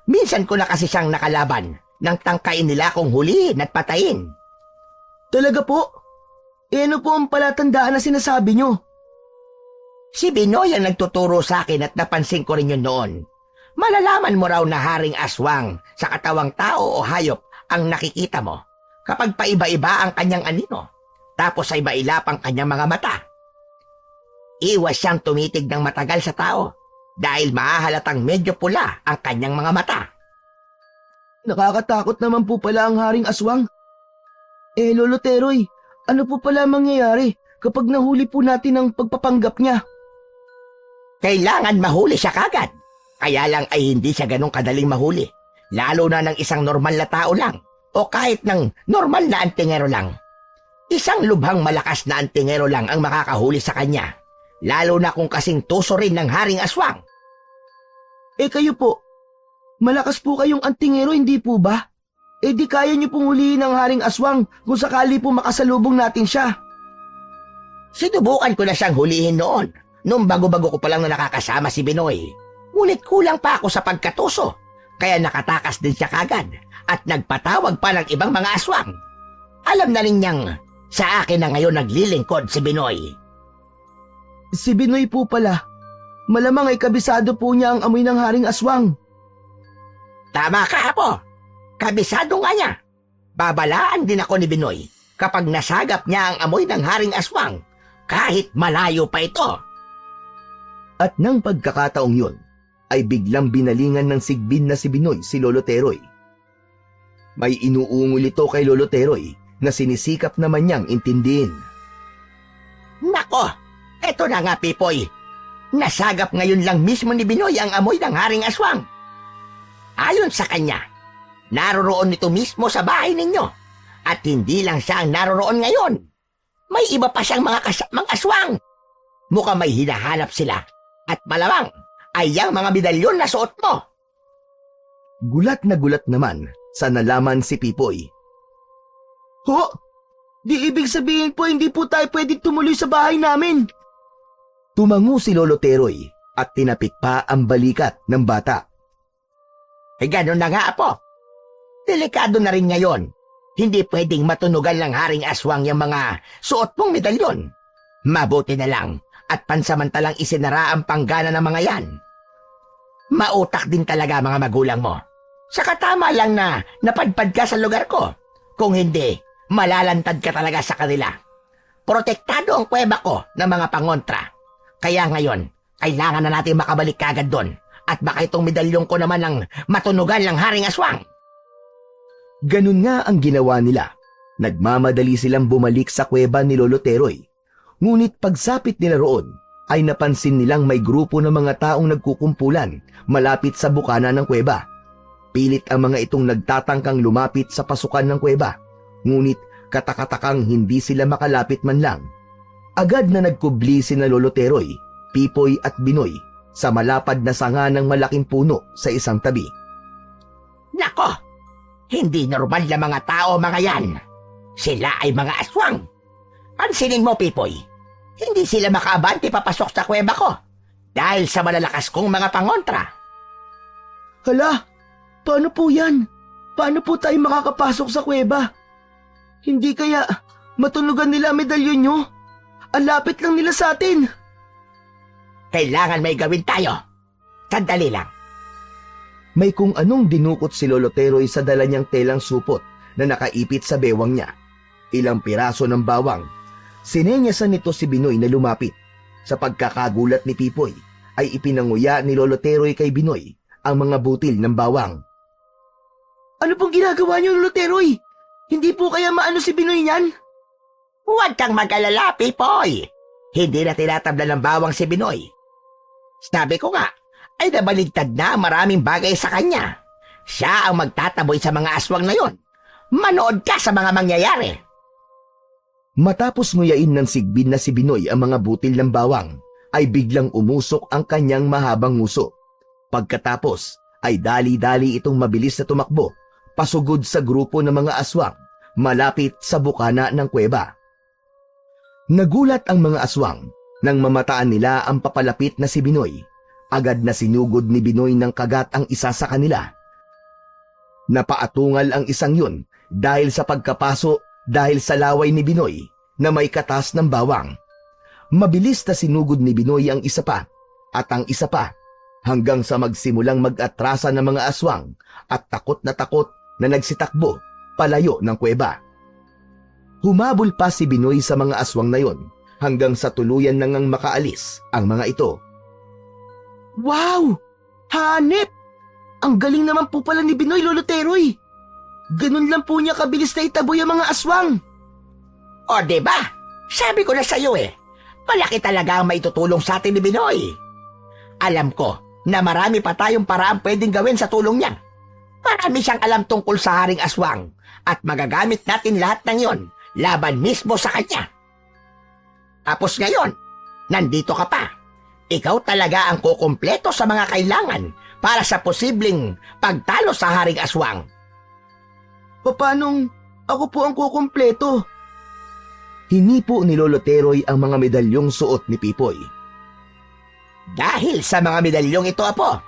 Minsan ko na kasi siyang nakalaban nang tangkain nila kung hulihin at patayin. Talaga po? Ano po ang palatandaan na sinasabi nyo? Si Binoy ang nagtuturo sa akin at napansin ko rin yun noon. Malalaman mo raw na haring aswang sa katawang tao o hayop ang nakikita mo kapag paiba-iba ang kanyang anino, tapos ay mailap ang kanyang mga mata. Iwas siyang tumitig ng matagal sa tao dahil mahahalatang medyo pula ang kanyang mga mata. Nakakatakot naman po pala ang haring aswang. Lolo Teroy, ano po pala mangyayari kapag nahuli po natin ang pagpapanggap niya? Kailangan mahuli siya kagad. Kaya lang ay hindi siya ganong kadaling mahuli. Lalo na ng isang normal na tao lang o kahit ng normal na antingero lang. Isang lubhang malakas na antingero lang ang makakahuli sa kanya. Lalo na kung kasing tuso rin ng haring aswang. Kayo po, malakas po kayong antingero, hindi po ba? Di kaya niyo pong huliin ang haring aswang kung sakali po makasalubong natin siya. Sinubukan ko na siyang hulihin noon, nung bago-bago ko pa lang na nakakasama si Binoy. Ngunit kulang pa ako sa pagkatuso, kaya nakatakas din siya kagad at nagpatawag pa ng ibang mga aswang. Alam na rin niyang sa akin na ngayon naglilingkod si Binoy. Si Binoy po pala. Malamang ay kabisado po niya ang amoy ng haring aswang. Tama ka, Apo. Kabisado nga niya. Babalaan din ako ni Binoy kapag nasagap niya ang amoy ng haring aswang, kahit malayo pa ito. At nang pagkakataong yun, ay biglang binalingan ng sigbin na si Binoy si Lolo Teroy. May inuungol ito kay Lolo Teroy na sinisikap naman niyang intindihin. Nako, eto na nga, Pipoy. Nasagap ngayon lang mismo ni Binoy ang amoy ng haring aswang. Ayon sa kanya, naroroon nito mismo sa bahay ninyo. At hindi lang siya ang naroroon ngayon. May iba pa siyang mga kasamang aswang. Mukhang may hinahanap sila. At malamang ay ang mga medalyon na suot mo. Gulat na gulat naman sa nalaman si Pipoy. Ho? Di ibig sabihin po hindi po tayo pwedeng tumuloy sa bahay namin. Tumango si Lolo Teroy at tinapik pa ang balikat ng bata. Gano'n na nga, Apo. Delikado na rin ngayon. Hindi pwedeng matunugan ng haring aswang yung mga suot mong medalyon. Mabuti na lang at pansamantalang isinara ang panggana ng mga yan. Mautak din talaga mga magulang mo. Saka tama lang na napadpad ka sa lugar ko. Kung hindi, malalantad ka talaga sa kanila. Protektado ang kuweba ko ng mga pangontra. Kaya ngayon, kailangan na natin makabalik kagad doon. At baka itong medalyong ko naman ang matunugan ng haring aswang. Ganun nga ang ginawa nila. Nagmamadali silang bumalik sa kuweba ni Lolo Teroy. Ngunit pagsapit nila roon, ay napansin nilang may grupo ng mga taong nagkukumpulan malapit sa bukana ng kuweba. Pilit ang mga itong nagtatangkang lumapit sa pasukan ng kuweba, ngunit katakatakang hindi sila makalapit man lang. Agad na nagkubli sina Lolo Teroy, Pipoy at Binoy sa malapad na sanga ng malaking puno sa isang tabi. Nako! Hindi normal na mga tao mga yan. Sila ay mga aswang. Pansinin mo, Pipoy. Hindi sila makaabante papasok sa kuweba ko dahil sa malalakas kong mga pangontra. Hala, paano po yan? Paano po tayo makakapasok sa kuweba? Hindi kaya matunugan nila ang medalyon nyo? Ang lapit lang nila sa atin. Kailangan may gawin tayo. Sandali lang. May kung anong dinukot si Lolo Teroy sa dala niyang telang supot na nakaipit sa bewang niya. Ilang piraso ng bawang. Sinenyasan nito si Binoy na lumapit. Sa pagkakagulat ni Pipoy, ay ipinanguya ni Lolo Teroy kay Binoy ang mga butil ng bawang. Ano pong ginagawa niyo, Lolo Teroy? Hindi po kaya maano si Binoy niyan? Huwag kang mag-alala, Pipoy. Hindi na tinatabla ng bawang si Binoy. Sabi ko nga, ay nabaligtad na ang maraming bagay sa kanya. Siya ang magtataboy sa mga aswang na yon. Manood ka sa mga mangyayari. Matapos nguyain ng sigbin na si Binoy ang mga butil ng bawang, ay biglang umusok ang kanyang mahabang nguso. Pagkatapos, ay dali-dali itong mabilis na tumakbo, pasugod sa grupo ng mga aswang, malapit sa bukana ng kuweba. Nagulat ang mga aswang nang mamataan nila ang papalapit na si Binoy. Agad na sinugod ni Binoy ng kagat ang isa sa kanila. Napaatungal ang isang yun dahil sa pagkapaso dahil sa laway ni Binoy na may katas ng bawang. Mabilis na sinugod ni Binoy ang isa pa at ang isa pa hanggang sa magsimulang mag-atrasa ng mga aswang at takot na nagsitakbo palayo ng kuweba. Humabol pa si Binoy sa mga aswang na yon hanggang sa tuluyan nang makaalis ang mga ito. Wow! Hanep! Ang galing naman po pala ni Binoy, Lolo Teroy. Ganun lang po niya kabilis na itaboy ang mga aswang. O diba? Sabi ko na sa iyo malaki talaga ang maitutulong sa atin ni Binoy. Alam ko na marami pa tayong paraan pwedeng gawin sa tulong niya. Marami siyang alam tungkol sa Haring Aswang at magagamit natin lahat ng yon laban mismo sa kanya. Tapos ngayon, nandito ka pa. Ikaw talaga ang kukumpleto sa mga kailangan para sa posibleng pagtalo sa Haring Aswang. Paanong ako po ang kukumpleto? Hinipo ni Lolo Teroy ang mga medalyong suot ni Pipoy. Dahil sa mga medalyong ito, Apo,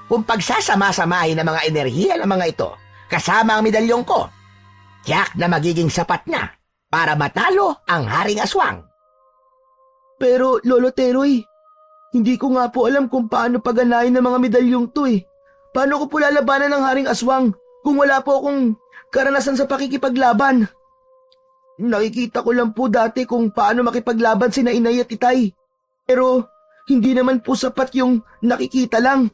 kung pagsasama-samahin ng mga enerhiya ng mga ito kasama ang medalyong ko, tiyak na magiging sapat na para matalo ang Haring Aswang. Pero, Lolo Teroy, hindi ko nga po alam kung paano paganahin ng mga medalyong to eh. Paano ko po lalabanan ng Haring Aswang kung wala po akong karanasan sa pakikipaglaban? Nakikita ko lang po dati kung paano makipaglaban sina Inay at Itay. Pero hindi naman po sapat yung nakikita lang.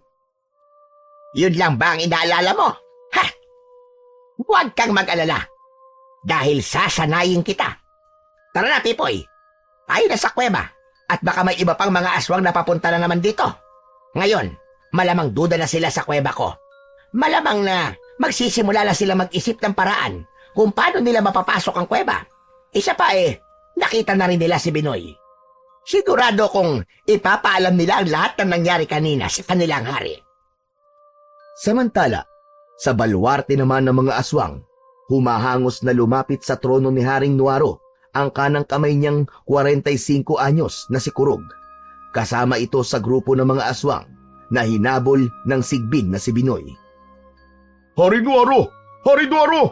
Yun lang ba ang inaalala mo? Ha? Huwag kang mag-alala. Dahil sasanayin kita. Tara na, Pipoy. Tayo na sa kuweba. At baka may iba pang mga aswang na papunta na naman dito. Ngayon, malamang duda na sila sa kuweba ko. Malamang na magsisimula na sila mag-isip ng paraan kung paano nila mapapasok ang kuweba. Isa pa nakita na rin nila si Binoy. Sigurado kong ipapaalam nila ang lahat ng nangyari kanina sa kanilang hari. Samantala, sa baluarte naman ng mga aswang, humahangos na lumapit sa trono ni Haring Nuaro ang kanang kamay niyang 45 anyos na si Kurog. Kasama ito sa grupo ng mga aswang na hinabol ng sigbin na si Binoy. Hari Nuaro! Hari Nuaro!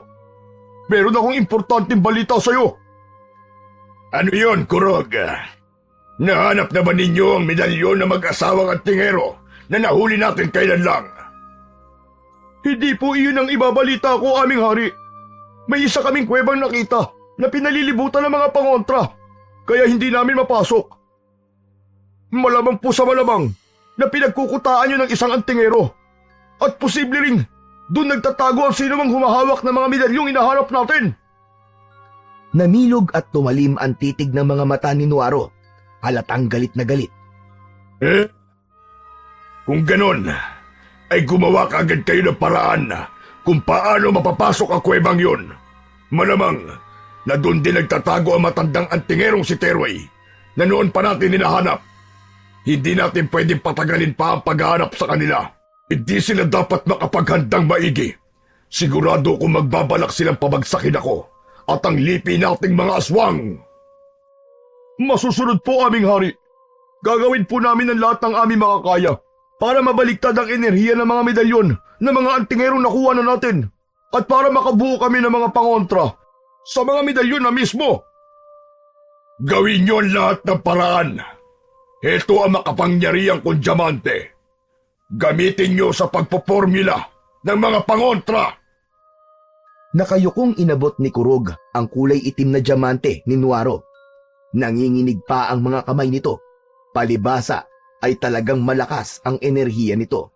Meron akong importanteng balita sa'yo. Ano yon, Kurog? Nahanap na ba ninyo ang medalyon ng mag-asawang antingero na nahuli natin kailan lang? Hindi po iyon ang ibabalita ko, aming hari. May isa kaming kuwebang nakita na pinalilibutan ng mga pangontra, kaya hindi namin mapasok. Malamang po sa malamang na pinagkukutaan nyo ng isang antingero. At posible ring doon nagtatago ang sino mang humahawak ng mga medalyong inahanap natin. Namilog at tumalim ang titig ng mga mata ni Nuaro. Halatang galit na galit. Kung ganon, ay gumawa kaagad kayo ng paraan kung paano mapapasok ang kuwebang yun. Malamang na doon din nagtatago ang matandang antingerong si Teroy na noon pa natin hinahanap. Hindi natin pwedeng patagalin pa ang paghahanap sa kanila. Hindi sila dapat makapaghandang maigi. Sigurado kung magbabalak silang pabagsakin ako at ang lipi nating mga aswang. Masusunod po, aming hari. Gagawin po namin ang lahat ng aming makakaya para mabaliktad ang enerhiya ng mga medalyon na mga antingerong nakuha na natin at para makabuo kami ng mga pangontra sa mga medalyon na mismo. Gawin niyo ang lahat ng paraan. Ito ang makapangyarihang kong diamante. Gamitin niyo sa pagpopormula ng mga pangontra. Nakayukong inabot ni Kurog ang kulay itim na diamante ni Nuaro. Nanginginig pa ang mga kamay nito. Palibasa ay talagang malakas ang enerhiya nito.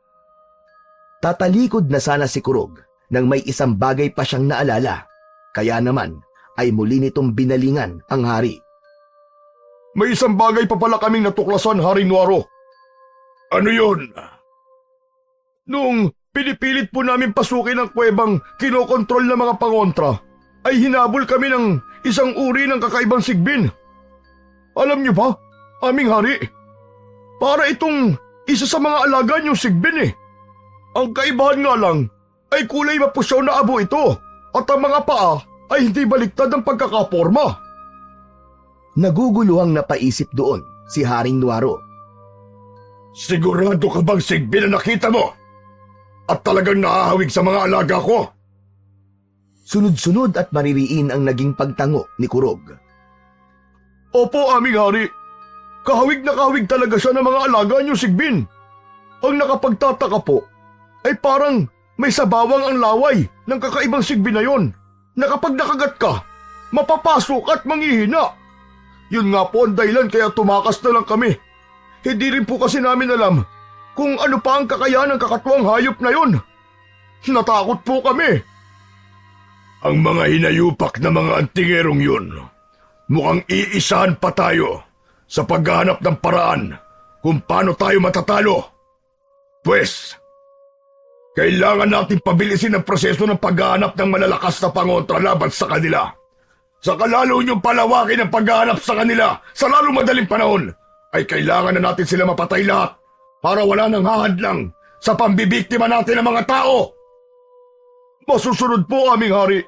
Tatalikod na sana si Kurog nang may isang bagay pa siyang naalala. Kaya naman ay muli nitong binalingan ang hari. May isang bagay pa pala kaming natuklasan, Haring Nuaro. Ano yun? Nung pinipilit po namin pasukin ang kuwebang kinokontrol ng mga pangontra, ay hinabol kami ng isang uri ng kakaibang sigbin. Alam niyo ba, aming hari, para itong isa sa mga alaga niyong sigbin eh. Ang kaibahan nga lang ay kulay mapusyaw na abo ito at ang mga paa ay hindi baliktad ang pagkakaporma. Naguguluhang napaisip doon si Haring Nuaro. Sigurado ka bang sigbin na nakita mo? At talagang nakahawig sa mga alaga ko? Sunod-sunod at maririin ang naging pagtango ni Kurog. Opo, aming hari. Kahawig na kahawig talaga siya ng mga alaga niyo, sigbin. Ang nakapagtataka po ay parang may sabawang ang laway ng kakaibang sigbin na yon, na kapag nakagat ka, mapapasok at manghihina. Yun nga po ang dahilan kaya tumakas na lang kami. Hindi rin po kasi namin alam kung ano pa ang kakayahan ng kakatuwang hayop na yon. Natakot po kami. Ang mga hinayupak na mga antingerong yun, mukhang iisahan pa tayo sa paghahanap ng paraan kung paano tayo matatalo. Pwes, kailangan natin pabilisin ang proseso ng paghahanap ng malalakas na pangontra laban sa kanila. Saka lalo niyong palawakin ang paghahanap sa kanila sa lalong madaling panahon, ay kailangan na natin sila mapatay lahat para wala nang hahadlang sa pambibiktima natin ng mga tao. Masusunod po, aming hari.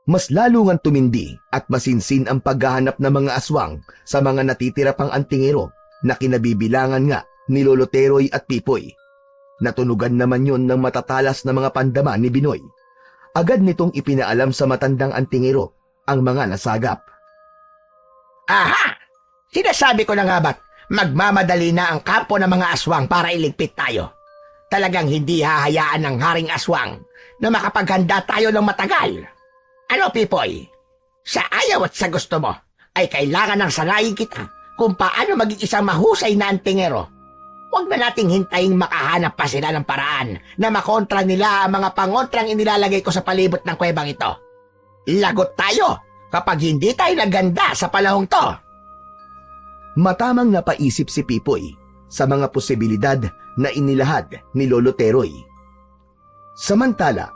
Mas lalo ngang tumindi at masinsin ang paghahanap ng mga aswang sa mga natitira pang antingero na kinabibilangan nga ni Lolo Teroy at Pipoy. Natunugan naman yon ng matatalas na mga pandama ni Binoy. Agad nitong ipinaalam sa matandang antingero ang mga nasagap. Aha! Sinasabi ko na nga ba't magmamadali na ang kampo ng mga aswang para iligpit tayo. Talagang hindi hahayaan ng haring aswang na makapaghanda tayo ng matagal. Ano, Pipoy? Sa ayaw at sa gusto mo, ay kailangan ng sanayin kita kung paano maging isang mahusay na antingero. Huwag na nating hintayin makahanap pa sila ng paraan na makontra nila ang mga pangontrang inilalagay ko sa palibot ng kuwebang ito. Lagot tayo kapag hindi tayo naganda sa panahong to. Matamang napaisip si Pipoy sa mga posibilidad na inilahad ni Lolo Teroy. Samantala,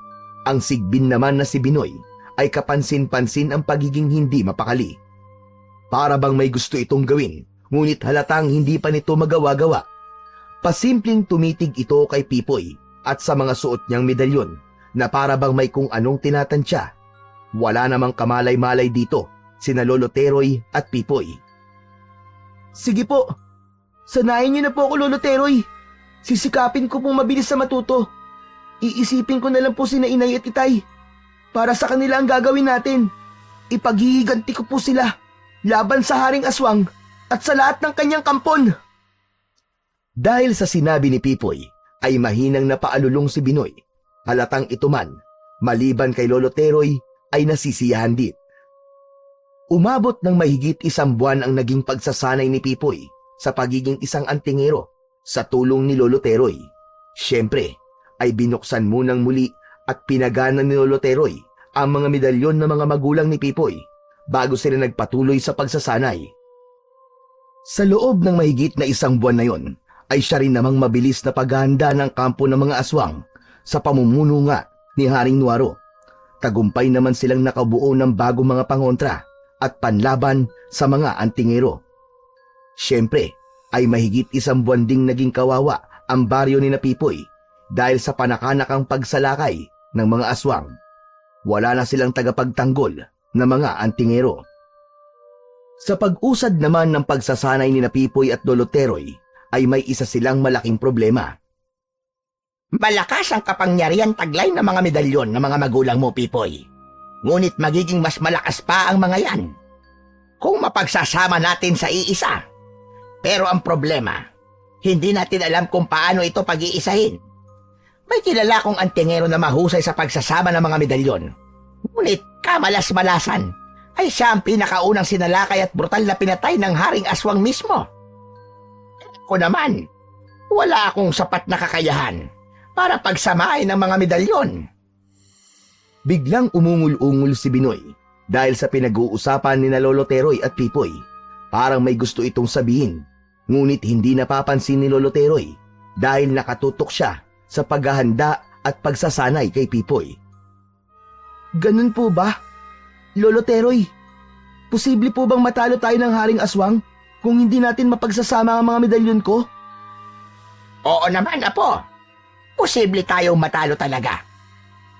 ang sigbin naman na si Binoy ay kapansin-pansin ang pagiging hindi mapakali. Para bang may gusto itong gawin, ngunit halatang hindi pa nito magawa-gawa. Pasimpleng tumitig ito kay Pipoy at sa mga suot niyang medalyon na para bang may kung anong tinatansya. Wala namang kamalay-malay dito sina Lolo Teroy at Pipoy. Sige po, sanayin niyo na po ako, Lolo Teroy. Sisikapin ko pong mabilis sa matuto. Iisipin ko na lang po sina Inay at Itay. Para sa kanila ang gagawin natin. Ipaghihiganti ko po sila laban sa Haring Aswang at sa lahat ng kanyang kampon. Dahil sa sinabi ni Pipoy, ay mahinang napaalulong si Binoy. Halatang ito man, maliban kay Lolo Teroy, ay nasisiyahan din. Umabot ng mahigit 1 buwan ang naging pagsasanay ni Pipoy sa pagiging isang antingero sa tulong ni Lolo Teroy. Siyempre, ay binuksan munang muli at pinagana ni Lolo Teroy ang mga medalyon ng mga magulang ni Pipoy bago sila nagpatuloy sa pagsasanay. Sa loob ng mahigit na 1 buwan na yon, ay siya rin namang mabilis na paghahanda ng kampo ng mga aswang sa pamumuno nga ni Haring Nuaro. Tagumpay naman silang nakabuo ng bagong mga pangontra at panlaban sa mga antingero. Siyempre, ay mahigit 1 buwan ding naging kawawa ang baryo ni Pipoy dahil sa panakanakang pagsalakay ng mga aswang. Wala na silang tagapagtanggol na mga antingero. Sa pag-usad naman ng pagsasanay ni Pipoy at Lolo Teroy, ay may isa silang malaking problema. Malakas ang kapangyarihan taglay ng mga medalyon ng mga magulang mo, Pipoy. Ngunit magiging mas malakas pa ang mga yan kung mapagsasama natin sa iisa. Pero ang problema, hindi natin alam kung paano ito pag-iisahin. May kilala kong antingero na mahusay sa pagsasama ng mga medalyon. Ngunit kamalas-malasan ay siya ang pinakaunang sinalakay at brutal na pinatay ng Haring Aswang mismo. Ako naman, wala akong sapat na kakayahan para pagsamahin ng mga medalyon. Biglang umungul-ungol si Binoy dahil sa pinag-uusapan ni Lolo Teroy at Pipoy. Parang may gusto itong sabihin, ngunit hindi napapansin ni Lolo Teroy dahil nakatutok siya sa paghahanda at pagsasanay kay Pipoy. Ganun po ba? Lolo Teroy, posible po bang matalo tayo ng Haring Aswang kung hindi natin mapagsasama ang mga medalyon ko? Oo naman, Apo. Posible tayong matalo talaga.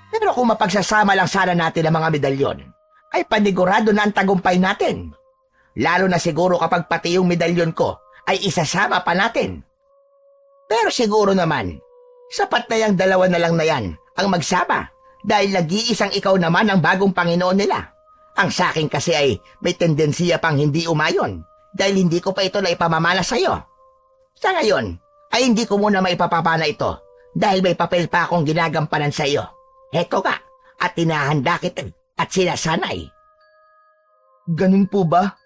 Pero kung mapagsasama lang sana natin ang mga medalyon, ay panigurado na ang tagumpay natin. Lalo na siguro kapag pati yung medalyon ko ay isasama pa natin. Pero siguro naman, sapat na yung 2 na lang na yan ang magsama dahil nag-iisang ikaw naman ang bagong Panginoon nila. Ang sakin kasi ay may tendensiya pang hindi umayon dahil hindi ko pa ito na ipamamana sa'yo. Sa ngayon, ay hindi ko muna maipapapana ito dahil may papel pa akong ginagampanan sa'yo. Heto ka, at tinahanda kita at sinasanay. Ganun po ba?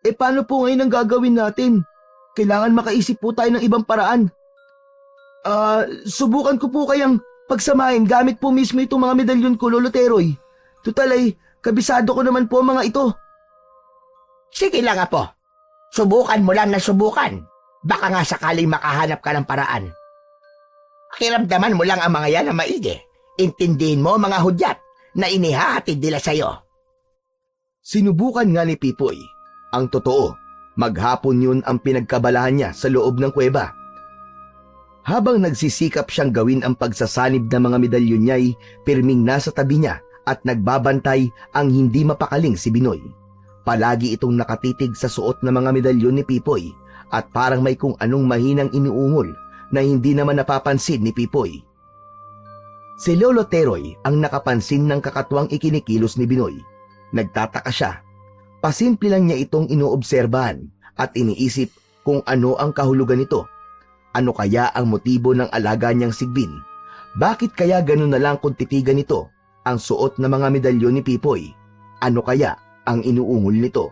Paano po ngayon ang gagawin natin? Kailangan makaisip po tayo ng ibang paraan. Subukan ko po kayang pagsamahin gamit po mismo itong mga medalyon ko, Lolo Teroy. Tutal ay, kabisado ko naman po ang mga ito. Sige lang, Apo. Subukan mo lang na subukan. Baka nga sakaling makahanap ka ng paraan. Pakiramdaman mo lang ang mga yan na maigi. Intindihin mo mga hudyat na inihahatid nila sa'yo. Sinubukan nga ni Pipoy. Ang totoo, maghapon yun ang pinagkabalahan niya sa loob ng kuweba. Habang nagsisikap siyang gawin ang pagsasanib ng mga medalyon niya'y pirming nasa tabi niya at nagbabantay ang hindi mapakaling si Binoy. Palagi itong nakatitig sa suot ng mga medalyon ni Pipoy at parang may kung anong mahinang iniungol na hindi naman napapansin ni Pipoy. Si Lolo Teroy ang nakapansin ng kakatwang ikinikilos ni Binoy. Nagtataka siya. Pasimple lang niya itong inoobserbahan at iniisip kung ano ang kahulugan nito. Ano kaya ang motibo ng alaga niyang sigbin? Bakit kaya ganun na lang kung titigan nito ang suot na mga medalyon ni Pipoy? Ano kaya ang inuungol nito?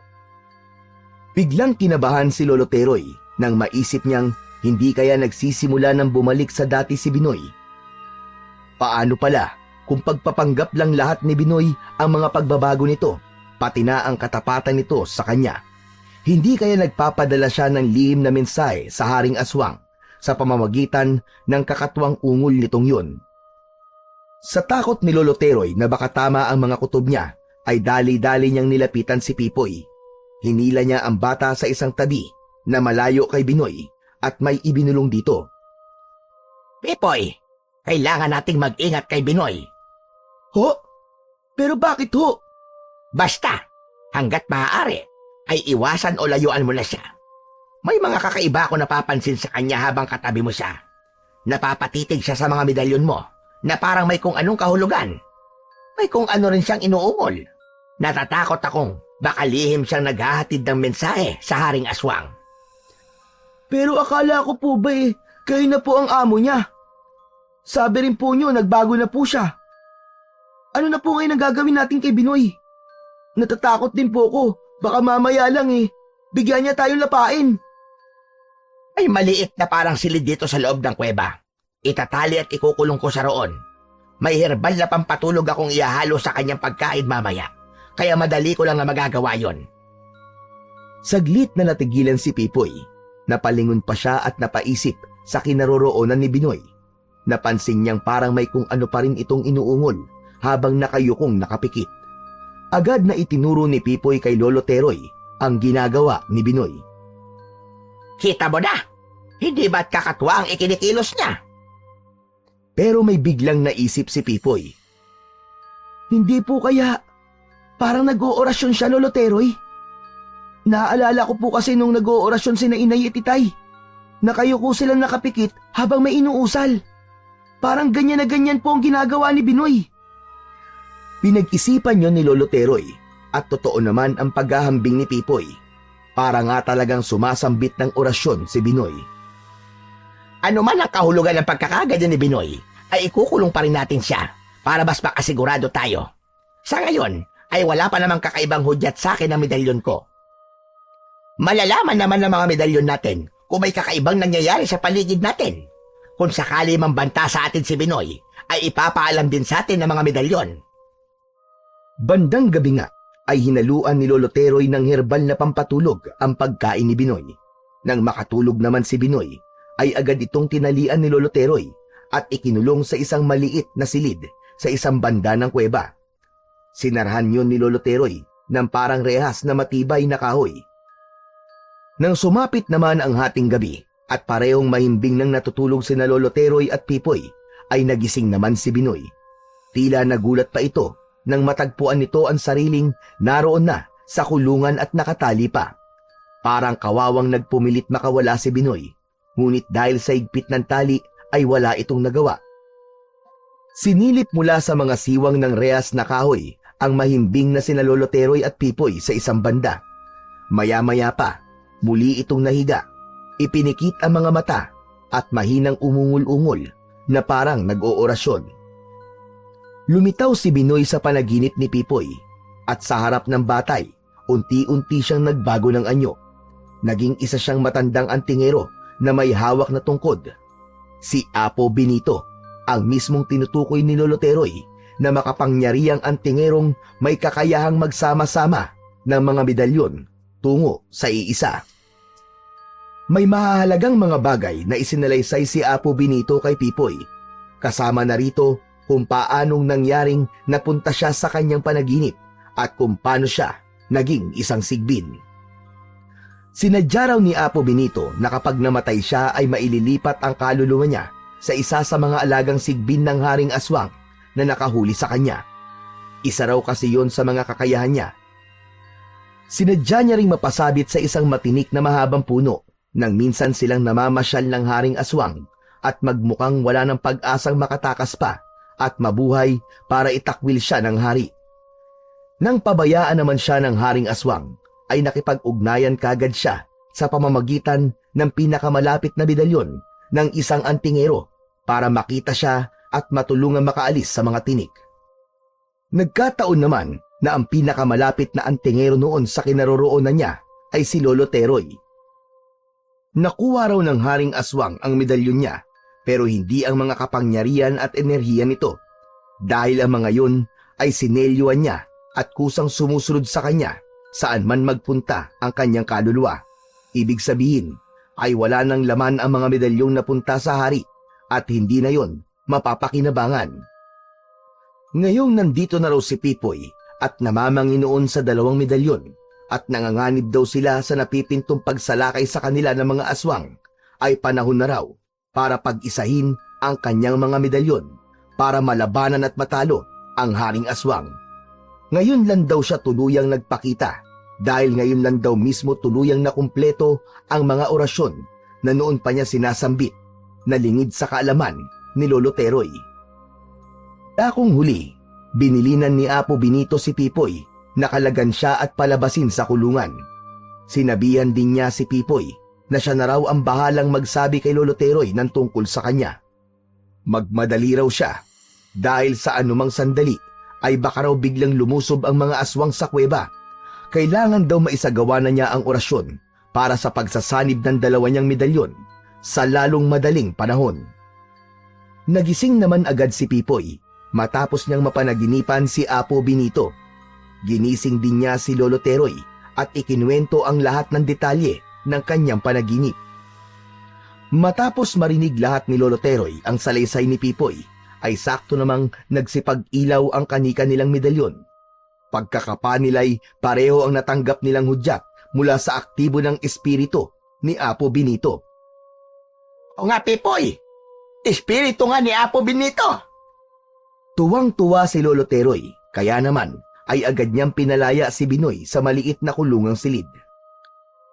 Biglang kinabahan si Lolo Teroy nang maisip niyang hindi kaya nagsisimula ng bumalik sa dati si Binoy. Paano pala kung pagpapanggap lang lahat ni Binoy ang mga pagbabago nito, pati na ang katapatan nito sa kanya? Hindi kaya nagpapadala siya ng lihim na mensahe sa Haring Aswang sa pamamagitan ng kakatwang ungol nitong yun? Sa takot ni Lolo Teroy na baka tama ang mga kutob niya, ay dali-dali niyang nilapitan si Pipoy. Hinila niya ang bata sa isang tabi na malayo kay Binoy at may ibinulong dito. Pipoy, kailangan nating mag-ingat kay Binoy. Ho? Pero bakit ho? Basta, hanggat maaari, ay iwasan o layuan mo na siya. May mga kakaiba ako napapansin sa kanya habang katabi mo siya. Napapatitig siya sa mga medalyon mo na parang may kung anong kahulugan. May kung ano rin siyang inuungol. Natatakot akong baka lihim siyang naghahatid ng mensahe sa Haring Aswang. Pero akala ko po ba kayo na po ang amo niya? Sabi rin po niyo, nagbago na po siya. Ano na po ngayon ang gagawin natin kay Binoy? Natatakot din po ko. Baka mamaya lang bigyan niya tayong lapain. Ay maliit na parang silid dito sa loob ng kuweba. Itatali at ikukulong ko sa roon. May herbal na pampatulog akong ihahalo sa kanyang pagkain mamaya. Kaya madali ko lang na magagawa yon. Saglit na natigilan si Pipoy. Napalingon pa siya at napaisip sa kinaroroonan ni Binoy. Napansin niyang parang may kung ano pa rin itong inuungol habang nakayukong nakapikit. Agad na itinuro ni Pipoy kay Lolo Teroy ang ginagawa ni Binoy. Kita mo na! Hindi ba't kakatwa ang ikinikilos niya? Pero may biglang naisip si Pipoy. Hindi po kaya parang nag-oorasyon siya, Lolo Teroy? Naaalala ko po kasi nung nag-oorasyon sina Inay at Itay. Nakayuko silang nakapikit habang may inuusal. Parang ganyan na ganyan po ang ginagawa ni Binoy. Pinag-isipan yon ni Lolo Teroy at totoo naman ang paghahambing ni Pipoy. Para nga talagang sumasambit ng orasyon si Binoy. Ano man ang kahulugan ng pagkakaganyan ni Binoy, ay ikukulong pa rin natin siya para mas makasigurado tayo. Sa ngayon, ay wala pa namang kakaibang hudyat sa akin ang medalyon ko. Malalaman naman ng mga medalyon natin kung may kakaibang nangyayari sa paligid natin. Kung sakali mambanta sa atin si Binoy, ay ipapaalam din sa atin ng mga medalyon. Bandang gabi nga ay hinaluan ni Lolo Teroy ng herbal na pampatulog ang pagkain ni Binoy. Nang makatulog naman si Binoy, ay agad itong tinalian ni Lolo Teroy at ikinulong sa isang maliit na silid sa isang banda ng kuweba. Sinarahan yun ni Lolo Teroy ng parang rehas na matibay na kahoy. Nang sumapit naman ang hating gabi at parehong mahimbing nang natutulog sina Lolo Teroy at Pipoy, ay nagising naman si Binoy. Tila nagulat pa ito nang matagpuan nito ang sariling naroon na sa kulungan at nakatali pa. Parang kawawang nagpumilit makawala si Binoy, ngunit dahil sa higpit ng tali ay wala itong nagawa. Sinilip mula sa mga siwang ng rehas na kahoy ang mahimbing na sina Lolo Teroy at Pipoy sa isang banda. Maya-maya pa, muli itong nahiga, ipinikit ang mga mata at mahinang umungol-ungol na parang nag-oorasyon. Lumitaw si Binoy sa panaginip ni Pipoy at sa harap ng batay, unti-unti siyang nagbago ng anyo. Naging isa siyang matandang antingero na may hawak na tungkod. Si Apo Benito, ang mismong tinutukoy ni Lolo Teroy na makapangyarihang antingerong may kakayahang magsama-sama ng mga medalyon tungo sa iisa. May mahahalagang mga bagay na isinalaysay si Apo Benito kay Pipoy. Kasama na rito kung paanong nangyaring napunta siya sa kanyang panaginip at kung paano siya naging isang sigbin. Sinadya raw ni Apo Benito na kapag namatay siya ay maililipat ang kaluluwa niya sa isa sa mga alagang sigbin ng Haring Aswang na nakahuli sa kanya. Isa raw kasi yon sa mga kakayahan niya. Sinadya niya ring mapasabit sa isang matinik na mahabang puno nang minsan silang namamasyal ng Haring Aswang at magmukhang wala ng pag-asang makatakas pa at mabuhay para itakwil siya ng hari. Nang pabayaan naman siya ng Haring Aswang, ay nakipag-ugnayan kagad siya sa pamamagitan ng pinakamalapit na medalyon ng isang antingero para makita siya at matulungan makaalis sa mga tinik. Nagkataon naman na ang pinakamalapit na antingero noon sa kinaroroonan niya ay si Lolo Teroy. Nakuha raw ng Haring Aswang ang medalyon niya pero hindi ang mga kapangyarihan at enerhiya nito dahil ang mga yun ay sinelyuan niya at kusang sumusunod sa kanya saan man magpunta ang kanyang kaluluwa. Ibig sabihin ay wala nang laman ang mga medalyong napunta sa hari at hindi na yon mapapakinabangan. Ngayong nandito na raw si Pipoy at namamanginoon sa dalawang medalyon at nanganganib daw sila sa napipintong pagsalakay sa kanila ng mga aswang, ay panahon na raw para pag-isahin ang kanyang mga medalyon para malabanan at matalo ang Haring Aswang. Ngayon lang daw siya tuluyang nagpakita dahil ngayon lang daw mismo tuluyang nakumpleto ang mga orasyon na noon pa niya sinasambit na lingid sa kaalaman ni Lolo Teroy. Takong huli, binilinan ni Apo Benito si Pipoy na kalagan siya at palabasin sa kulungan. Sinabihan din niya si Pipoy na siya na raw ang bahalang magsabi kay Lolo Teroy ng tungkol sa kanya. Magmadali raw siya dahil sa anumang sandali ay baka raw biglang lumusob ang mga aswang sa kuweba. Kailangan daw maisagawa na niya ang orasyon para sa pagsasanib ng dalawa niyang medalyon sa lalong madaling panahon. Nagising naman agad si Pipoy matapos niyang mapanaginipan si Apo Benito. Ginising din niya si Lolo Teroy at ikinuwento ang lahat ng detalye ng kanyang panaginip. Matapos marinig lahat ni Lolo Teroy ang salaysay ni Pipoy, ay sakto namang nagsipag-ilaw ang kanika nilang medalyon. Pagkakapa nila'y pareho ang natanggap nilang hudyat mula sa aktibo ng espiritu ni Apo Benito. O nga, Pipoy! Espiritu nga ni Apo Benito! Tuwang-tuwa si Lolo Teroy, kaya naman ay agad niyang pinalaya si Binoy sa maliit na kulungang silid.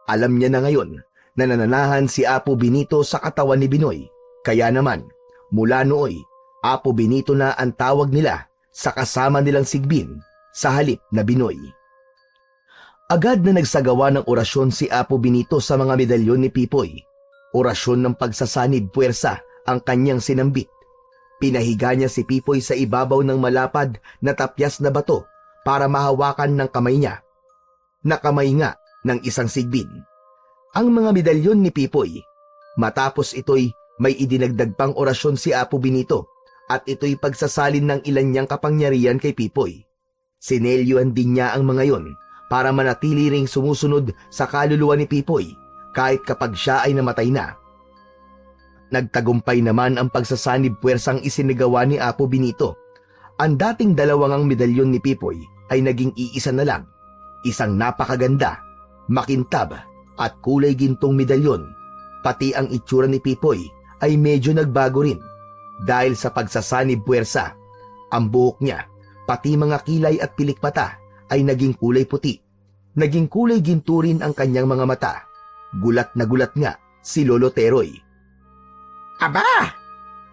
Alam niya na ngayon na nananahan si Apo Benito sa katawan ni Binoy, kaya naman mula nooy, Apo Benito na ang tawag nila sa kasama nilang Sigbin sa halip na Binoy. Agad na nagsagawa ng orasyon si Apo Benito sa mga medalyon ni Pipoy. Orasyon ng pagsasanib puwersa ang kanyang sinambit. Pinahiga niya si Pipoy sa ibabaw ng malapad na tapyas na bato para mahawakan ng kamay niya. Nakamay nga ng isang Sigbin ang mga medalyon ni Pipoy. Matapos ito'y may idinagdag pang orasyon si Apo Benito at ito'y pagsasalin ng ilan niyang kapangyarihan kay Pipoy. Sinelyuhan din niya ang mga yon para manatili ring sumusunod sa kaluluwa ni Pipoy kahit kapag siya ay namatay na. Nagtagumpay naman ang pagsasanib puwersang isinagawa ni Apo Benito. Ang dating dalawang medalyon ni Pipoy ay naging iisa na lang. Isang napakaganda, makintab at kulay gintong medalyon. Pati ang itsura ni Pipoy ay medyo nagbago rin dahil sa pagsasanib puwersa. Ang buhok niya, pati mga kilay at pilikmata ay naging kulay puti. Naging kulay ginto rin ang kanyang mga mata. Gulat na gulat nga si Lolo Teroy. Aba!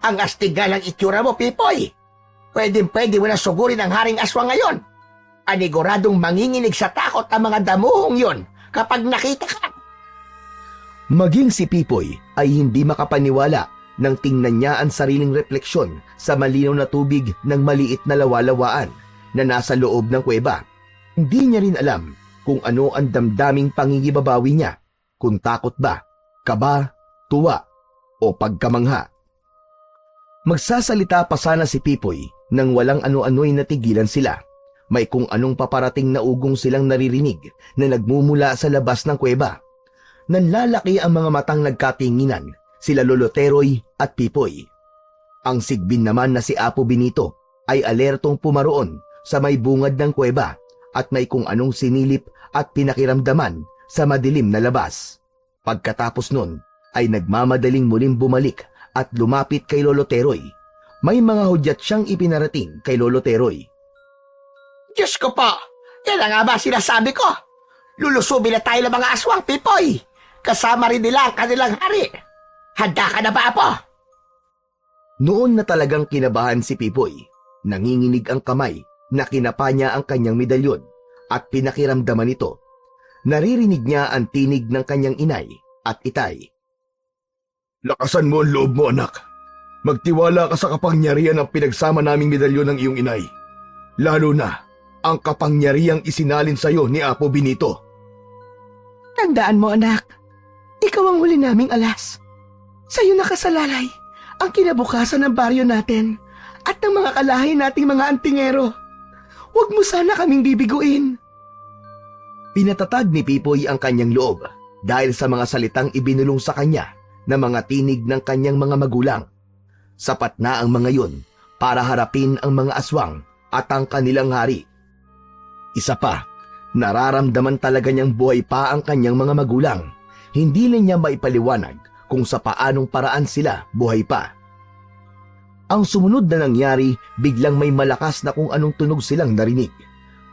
Ang astigal ang itsura mo, Pipoy! Pwede mo na sugurin ang haring aswang ngayon. Aniguradong manginginig sa takot ang mga damuhong yon kapag nakita ka. Maging si Pipoy ay hindi makapaniwala nang tingnan niya ang sariling refleksyon sa malinaw na tubig ng maliit na lawalawaan na nasa loob ng kuweba. Hindi niya rin alam kung ano ang damdaming pangingibabawi niya, kung takot ba, kaba, tuwa, o pagkamangha. Magsasalita pa sana si Pipoy nang walang ano-ano'y natigilan sila. May kung anong paparating na ugong silang naririnig na nagmumula sa labas ng kuweba. Nanlalaki ang mga matang nagkatinginan, sila Lolo Teroy at Pipoy. Ang Sigbin naman na si Apo Benito ay alertong pumaroon sa may bungad ng kuweba at may kung anong sinilip at pinakiramdaman sa madilim na labas. Pagkatapos nun ay nagmamadaling muling bumalik at lumapit kay Lolo Teroy. May mga hudyat siyang ipinarating kay Lolo Teroy. Diyos ko po! Yan na nga ba sinasabi ko? Lulusubin na tayo ng mga aswang, Pipoy! Kasama rin nila ang kanilang hari. Handa ka na ba, Apo? Noon na talagang kinabahan si Pipoy. Nanginginig ang kamay na kinapa niya ang kanyang medalyon at pinakiramdaman ito. Naririnig niya ang tinig ng kanyang inay at itay. Lakasan mo ang loob mo, anak. Magtiwala ka sa kapangyarihan ng pinagsama naming medalyon ng iyong inay. Lalo na ang kapangyarihang isinalin sa iyo ni Apo Benito. Tandaan mo, anak. Ikaw ang huli naming alas. Sa'yo nakasalalay ang kinabukasan ng baryo natin at ng mga kalahi nating mga antingero. Huwag mo sana kaming bibiguin. Pinatatag ni Pipoy ang kanyang loob dahil sa mga salitang ibinulong sa kanya na mga tinig ng kanyang mga magulang. Sapat na ang mga yun para harapin ang mga aswang at ang kanilang hari. Isa pa, nararamdaman talaga niyang buhay pa ang kanyang mga magulang. Hindi na niya maipaliwanag kung sa paanong paraan sila buhay pa. Ang sumunod na nangyari, biglang may malakas na kung anong tunog silang narinig.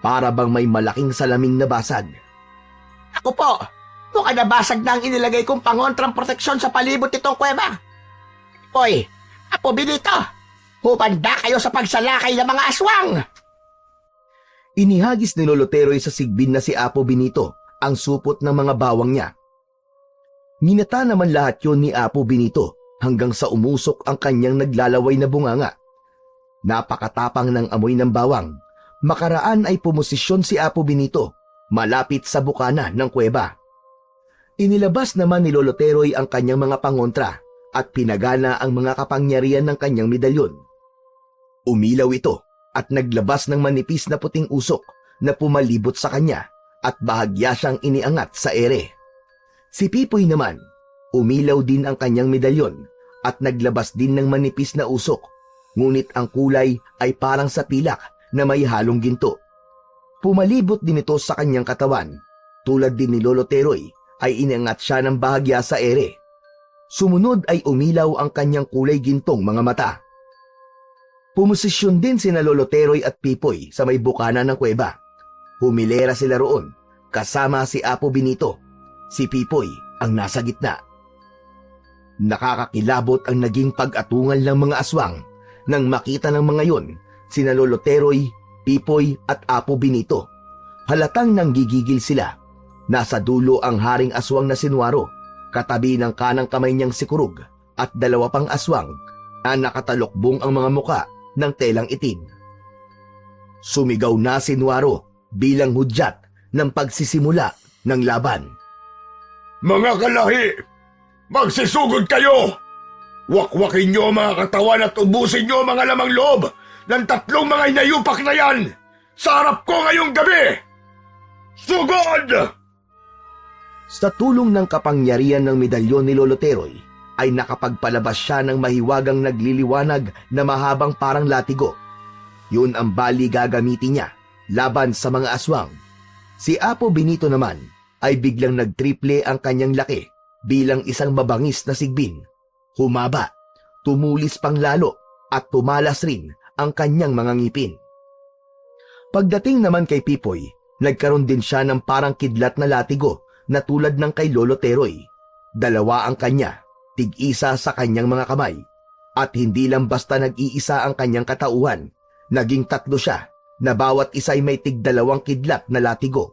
Para bang may malaking salaming nabasag. Ako po! Mukhang nabasag na ang inilagay kong pangontrang proteksyon sa palibot nitong kuweba. Pipoy! Apo Benito! Hubanda kayo sa pagsalakay ng mga aswang! Inihagis ni Lolo Teroy sa Sigbin na si Apo Benito ang supot ng mga bawang niya. Ninata naman lahat yon ni Apo Benito hanggang sa umusok ang kanyang naglalaway na bunganga. Napakatapang ng amoy ng bawang. Makaraan ay pumosisyon si Apo Benito malapit sa bukana ng kuweba. Inilabas naman ni Lolo Teroy ang kanyang mga pangontra at pinagana ang mga kapangyarihan ng kanyang medalyon. Umilaw ito at naglabas ng manipis na puting usok na pumalibot sa kanya at bahagya siyang iniangat sa ere. Si Pipoy naman, Umilaw din ang kanyang medalyon at naglabas din ng manipis na usok, ngunit ang kulay ay parang sa pilak na may halong ginto. Pumalibot din ito sa kanyang katawan. Tulad din ni Lolo Teroy ay inangat siya ng bahagya sa ere. Sumunod ay umilaw ang kanyang kulay gintong mga mata. Pumosisyon din sina Lolo Teroy at Pipoy sa may bukana ng kuweba. Humilera sila roon, kasama si Apo Benito. Si Pipoy ang nasa gitna. Nakakakilabot ang naging pag-atungal ng mga aswang nang makita ng mga yon sina Lolo Teroy, Pipoy at Apo Benito. Halatang nanggigigil sila. Nasa dulo ang haring aswang na Sinwaro, katabi ng kanang kamay niyang si Kurog at dalawa pang aswang na nakatalokbong ang mga muka ng telang itim. Sumigaw na Sinwaro bilang hudyat ng pagsisimula ng laban. Mga kalahi, magsisugod kayo! Wakwakin nyo ang mga katawan at ubusin nyo ang mga lamang loob ng tatlong mga inayupak na yan sa harap ko ngayong gabi! Sugod! Sa tulong ng kapangyarihan ng medalyon ni Lolo Teroy, ay nakapagpalabas siya ng mahiwagang nagliliwanag na mahabang parang latigo. Yun ang bali gagamitin niya laban sa mga aswang. Si Apo Benito naman ay biglang nagtriple ang kanyang laki bilang isang mabangis na sigbin. Humaba, tumulis pang lalo at tumalas rin ang kanyang mga ngipin. Pagdating naman kay Pipoy, nagkaroon din siya ng parang kidlat na latigo na tulad ng kay Lolo Teroy. Dalawa ang kanya, tig-isa sa kanyang mga kamay. At hindi lang basta nag-iisa ang kanyang katauhan, naging tatlo siya na bawat isa ay may tig-dalawang kidlat na latigo.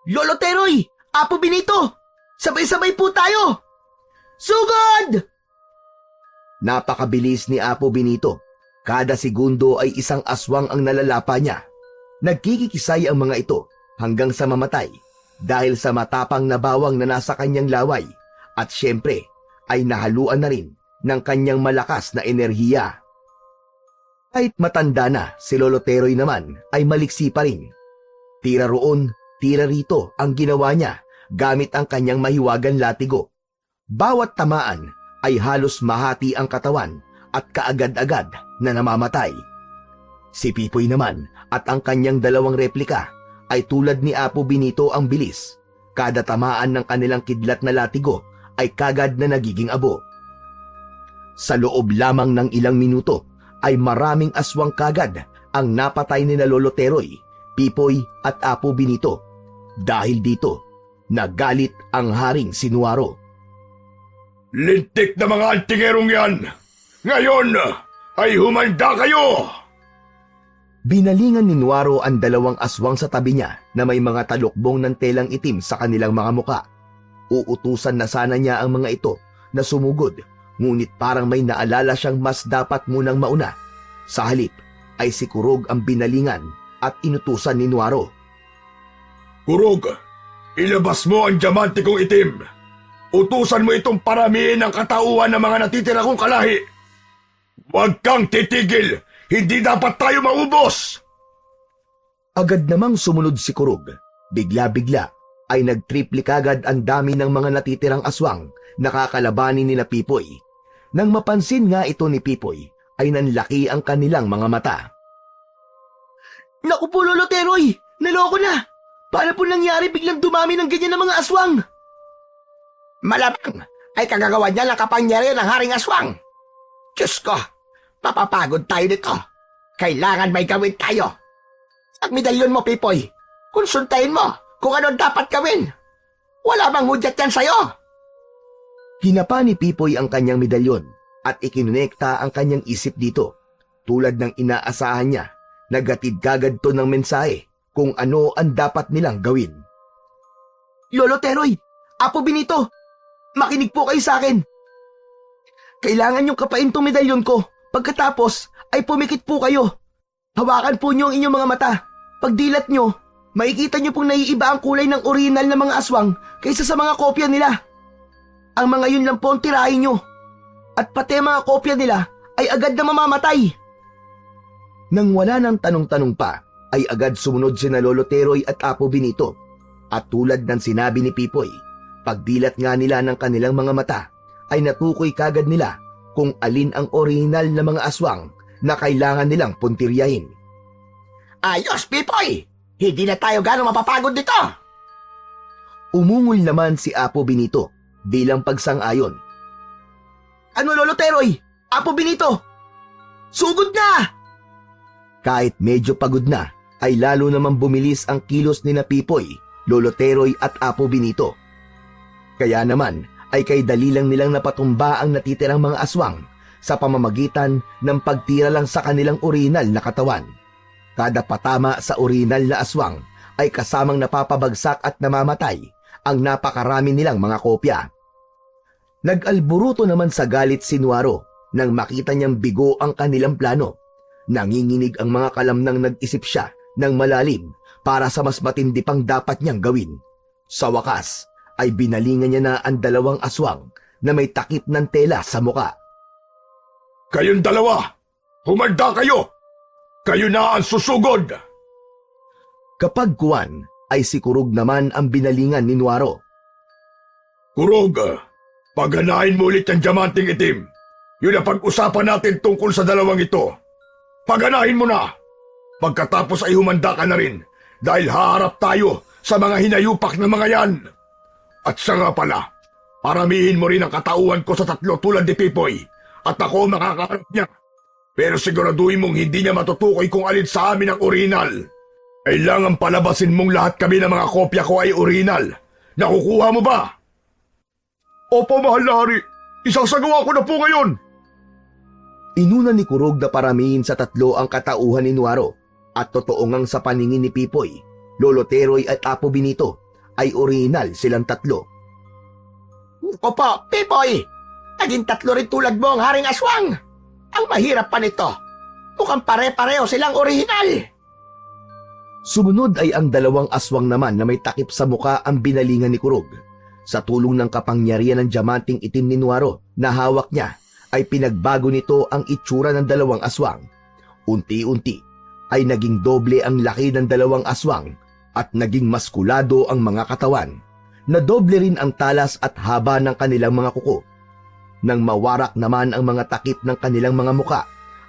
Lolo Teroy! Apo Benito! Sabay-sabay po tayo! Sugod! Napakabilis ni Apo Benito. Kada segundo ay isang aswang ang nalalapa niya. Nagkikikisay ang mga ito hanggang sa mamatay dahil sa matapang na bawang na nasa kanyang laway at syempre ay nahaluan na rin ng kanyang malakas na enerhiya. Kahit matanda na, si Lolo Teroy naman ay maliksi pa rin. Tira roon, tira rito ang ginawa niya gamit ang kanyang mahiwagang latigo. Bawat tamaan ay halos mahati ang katawan at kaagad-agad na namamatay. Si Pipoy naman at ang kanyang dalawang replika ay tulad ni Apo Benito ang bilis. Kada tamaan ng kanilang kidlat na latigo ay kagad na nagiging abo. Sa loob lamang ng ilang minuto ay maraming aswang kagad ang napatay ni Lolo Teroy, Pipoy at Apo Benito. Dahil dito, nagalit ang haring Sinwaro. Lintik na mga antingerong yan! Ngayon ay humanda kayo! Binalingan ni Nuaro ang dalawang aswang sa tabi niya na may mga talukbong ng telang itim sa kanilang mga muka. Uutusan na sana niya ang mga ito na sumugod, ngunit parang may naalala siyang mas dapat munang mauna. Sa halip ay si Kurog ang binalingan at inutusan ni Nuaro. Kurog, ilabas mo ang diamante kong itim. Utusan mo itong paramihin ang katauhan ng mga natitira kong kalahi. Huwag kang titigil! Hindi dapat tayo maubos! Agad namang sumunod si Kurog. Bigla-bigla ay nagtriple kagad ang dami ng mga natitirang aswang na kakalabanin ni Pipoy. Nang mapansin nga ito ni Pipoy, ay nanlaki ang kanilang mga mata. Naku po, Lolo Teroy! Naloko na! Paano po nangyari biglang dumami ng ganyan ng mga aswang? Malamang ay kagagawa niya ng kapangyarihan ng haring aswang. Diyos ko, papapagod tayo nito. Kailangan may gawin tayo. At medalyon mo, Pipoy, konsultahin mo kung ano dapat gawin. Wala bang hudyat yan sa'yo? Hinapa ni Pipoy ang kanyang medalyon at ikinonekta ang kanyang isip dito. Tulad ng inaasahan niya, nagatid kagad to ng mensahe kung ano ang dapat nilang gawin. Lolo Teroy, Apo Benito, makinig po kayo sa akin. Kailangan niyong kapain tong medalyon ko. Pagkatapos ay pumikit po kayo. Hawakan po niyo ang inyong mga mata. Pagdilat niyo, makikita niyo pong naiiba ang kulay ng original na mga aswang kaysa sa mga kopya nila. Ang mga yun lang po ang tirahin niyo. At pati ang mga kopya nila ay agad na mamamatay. Nang wala ng tanong-tanong pa, ay agad sumunod sina Lolo Teroy at Apo Benito. At tulad ng sinabi ni Pipoy, Pagdilat nga nila ng kanilang mga mata, ay natukoy kagad nila kung alin ang orihinal na mga aswang na kailangan nilang puntiryahin. Ayos, Pipoy! Hindi na tayo gano'ng mapapagod dito! Umungol naman si Apo Benito bilang pagsang-ayon. Ano, Lolo Teroy? Apo Benito! Sugod na! Kahit medyo pagod na, ay lalo namang bumilis ang kilos ni na Pipoy, Lolo Teroy at Apo Benito. Kaya naman ay kay dali lang nilang napatumba ang natitirang mga aswang sa pamamagitan ng pagtira lang sa kanilang orihinal na katawan. Kada patama sa orihinal na aswang ay kasamang napapabagsak at namamatay ang napakarami nilang mga kopya. Nag-alburuto naman sa galit si Nuaro nang makita niyang bigo ang kanilang plano. Nanginginig ang mga kalamnang nag-isip siya ng malalim para sa mas matindi pang dapat niyang gawin. Sa wakas ay binalingan niya na ang dalawang aswang na may takip ng tela sa muka. Kayong dalawa, humanda kayo! Kayo na ang susugod! Kapag kuwan ay si Kurog naman ang binalingan ni Nuaro. Kurog, pagganahin mo ulit ang diamanting itim. Yun ang pag-usapan natin tungkol sa dalawang ito. Pagganahin mo na! Pagkatapos ay humanda ka na rin dahil haharap tayo sa mga hinayupak na mga yan. At siya nga pala, paramihin mo rin ang katauhan ko sa tatlo tulad ni Pipoy at ako makakaharap niya. Pero siguraduhin mong hindi niya matutukoy kung alin sa amin ang orihinal. Kailangan palabasin mong lahat kami ng mga kopya ko ay orihinal. Nakukuha mo ba? Opo, mahal na hari. Isasagawa ko na po ngayon. Inuna ni Kurog na paramihin sa tatlo ang katauhan ni Nuaro at totoo ngang sa paningin ni Pipoy, Lolo Teroy at Apo Benito ay orihinal silang tatlo. Opo, Pipoy! Naging tatlo rin tulad mo ang Haring Aswang! Ang mahirap pa nito, mukhang pare-pareho silang orihinal! Sumunod ay ang dalawang aswang naman na may takip sa muka ang binalingan ni Kurog. Sa tulong ng kapangyarihan ng diamanting itim ni Nuaro na hawak niya, ay pinagbago nito ang itsura ng dalawang aswang. Unti-unti ay naging doble ang laki ng dalawang aswang at naging maskulado ang mga katawan. Nadoble rin ang talas at haba ng kanilang mga kuko. Nang mawarak naman ang mga takip ng kanilang mga muka,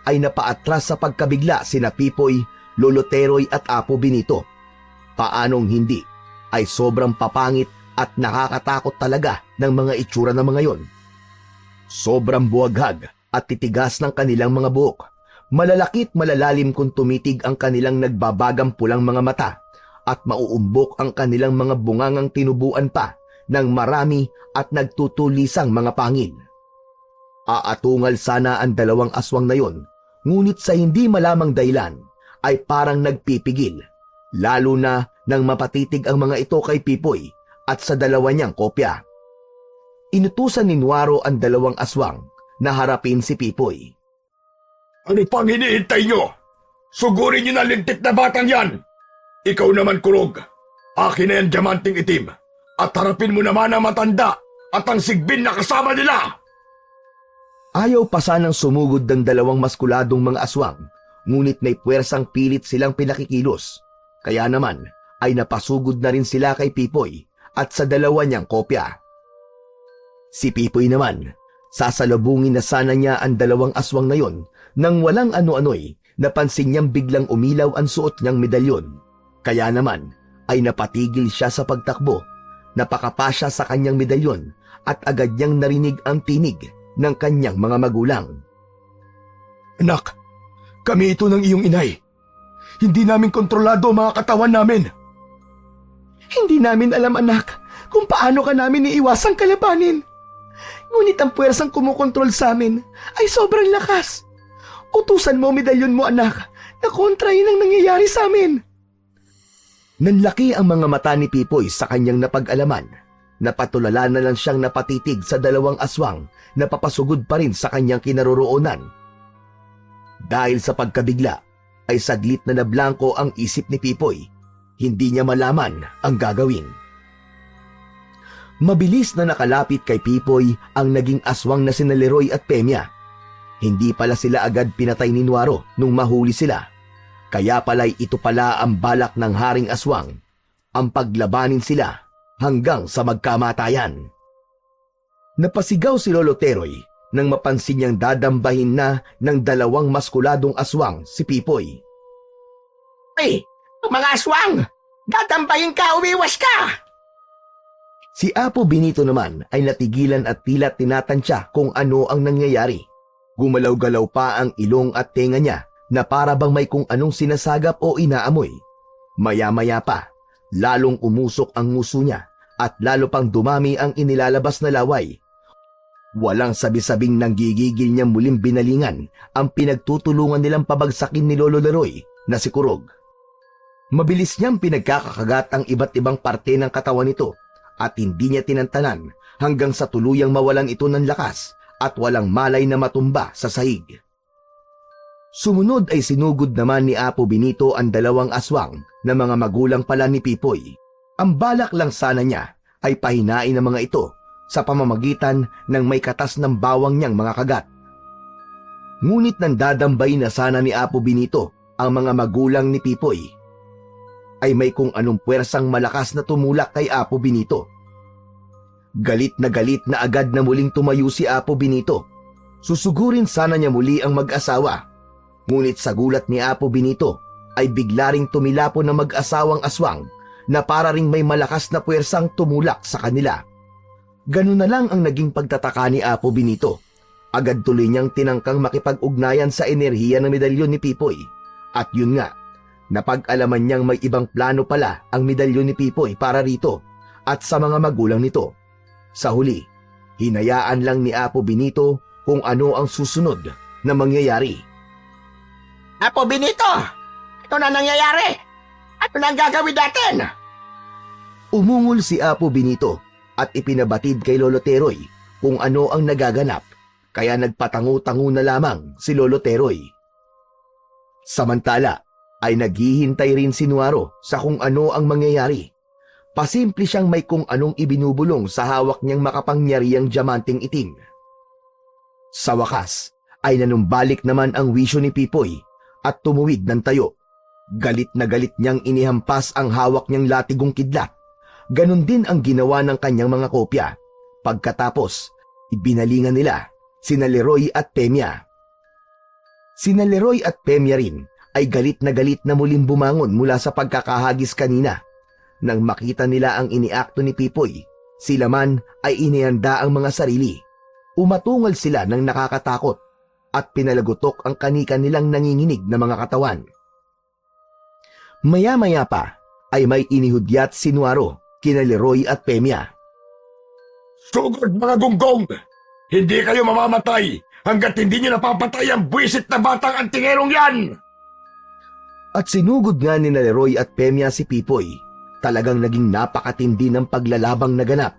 ay napaatras sa pagkabigla sina Pipoy, Lolo Teroy at Apo Benito. Paanong hindi, ay sobrang papangit at nakakatakot talaga ng mga itsura ng mga yon. Sobrang buwaghag at titigas ng kanilang mga buhok. Malalakit malalalim kung tumitig ang kanilang nagbabagang pulang mga mata at mauumbok ang kanilang mga bungangang tinubuan pa ng marami at nagtutulisang mga pangil. Aatungal sana ang dalawang aswang na yon, ngunit sa hindi malamang dahilan ay parang nagpipigil, lalo na nang mapatitig ang mga ito kay Pipoy at sa dalawa niyang kopya. Inutusan ni Nuaro ang dalawang aswang na harapin si Pipoy. Ano pang hinihintay nyo? Sugurin nyo na lintik na batang yan! Ikaw naman, Kurog. Akin na yan diamanting itim. At harapin mo naman ang matanda at ang sigbin na kasama nila! Ayaw pa sanang sumugod ng dalawang maskuladong mga aswang, ngunit may puwersang pilit silang pinakikilos. Kaya naman ay napasugod na rin sila kay Pipoy at sa dalawa niyang kopya. Si Pipoy naman, sasalubungin na sana niya ang dalawang aswang na yon nang walang ano-ano'y napansin niyang biglang umilaw ang suot niyang medalyon. Kaya naman ay napatigil siya sa pagtakbo, napakapa siya sa kanyang medalyon at agad niyang narinig ang tinig ng kanyang mga magulang. Anak, kami ito ng iyong inay. Hindi namin kontrolado ang mga katawan namin. Hindi namin alam, anak, kung paano ka namin iiwasang kalabanin. Ngunit ang puwersang kumukontrol sa amin ay sobrang lakas. Utusan mo medalyon mo, anak, na kontrahin ang nangyayari sa amin. Nanlaki ang mga mata ni Pipoy sa kanyang napag-alaman. Napatulala na lang siyang napatitig sa dalawang aswang na papasugod pa rin sa kanyang kinaroroonan. Dahil sa pagkabigla, ay saglit na nablangko ang isip ni Pipoy. Hindi niya malaman ang gagawin. Mabilis na nakalapit kay Pipoy ang naging aswang na sina Leroy at Pemya. Hindi pala sila agad pinatay ni Nuaro nung mahuli sila. Kaya pala'y ito pala ang balak ng Haring Aswang, ang paglabanin sila hanggang sa magkamatayan. Napasigaw si Lolo Teroy nang mapansin niyang dadambahin na ng dalawang maskuladong aswang si Pipoy. Ay, mga aswang! Datambahin ka, umiwas ka! Si Apo Benito naman ay natigilan at tila tinatansya kung ano ang nangyayari. Gumalaw-galaw pa ang ilong at tenga niya na para bang may kung anong sinasagap o inaamoy. Maya-maya pa, lalong umusok ang nguso niya at lalo pang dumami ang inilalabas na laway. Walang sabi-sabing nanggigigil niya muling binalingan ang pinagtutulungan nilang pabagsakin ni Lolo Leroy na si Kurog. Mabilis niyang pinagkakakagat ang iba't ibang parte ng katawan nito at hindi niya tinantanan hanggang sa tuluyang mawalan ito ng lakas at walang malay na matumba sa sahig. Sumunod ay sinugod naman ni Apo Benito ang dalawang aswang na mga magulang pala ni Pipoy. Ang balak lang sana niya ay pahinain ang mga ito sa pamamagitan ng may katas ng bawang niyang mga kagat. Ngunit nandadambay na sana ni Apo Benito ang mga magulang ni Pipoy, ay may kung anong puwersang malakas na tumulak kay Apo Benito. Galit na agad na muling tumayo si Apo Benito. Susugurin sana niya muli ang mag-asawa. Ngunit sa gulat ni Apo Benito ay bigla ring tumilapon ng mag-asawang aswang na para ring may malakas na puwersang tumulak sa kanila. Ganun na lang ang naging pagtataka ni Apo Benito. Agad tuloy niyang tinangkang makipag-ugnayan sa enerhiya ng medalyon ni Pipoy. At yun nga, napag-alaman niyang may ibang plano pala ang medalyon ni Pipoy para rito at sa mga magulang nito. Sa huli, hinayaan lang ni Apo Benito kung ano ang susunod na mangyayari. Apo Benito! Ito na nangyayari! Ano na ang gagawin natin? Umungol si Apo Benito at ipinabatid kay Lolo Teroy kung ano ang nagaganap, kaya nagpatango-tango na lamang si Lolo Teroy. Samantala ay naghihintay rin si Nuaro sa kung ano ang mangyayari. Pasimple siyang may kung anong ibinubulong sa hawak niyang makapangyarihang diamanting itim. Sa wakas ay nanumbalik naman ang wisyo ni Pipoy at tumuwid ng tayo. Galit na galit niyang inihampas ang hawak niyang latigong kidlat. Ganon din ang ginawa ng kanyang mga kopya. Pagkatapos, ibinalingan nila sina Leroy at Pemia. Sina Leroy at Pemia rin ay galit na muling bumangon mula sa pagkakahagis kanina. Nang makita nila ang iniakto ni Pipoy, sila man ay inihanda ang mga sarili. Umatungal sila ng nakakatakot at pinalagutok ang kanika nilang nanginginig na mga katawan. Maya-maya pa ay may inihudyat si Nuaro kina Leroy at Pemia. Sugod mga gunggong! Hindi kayo mamamatay hanggat hindi niyo napapatay ang buwisit na batang antingerong yan! At sinugod nga ni Leroy at Pemia si Pipoy. Talagang naging napakatindi ng paglalabang naganap.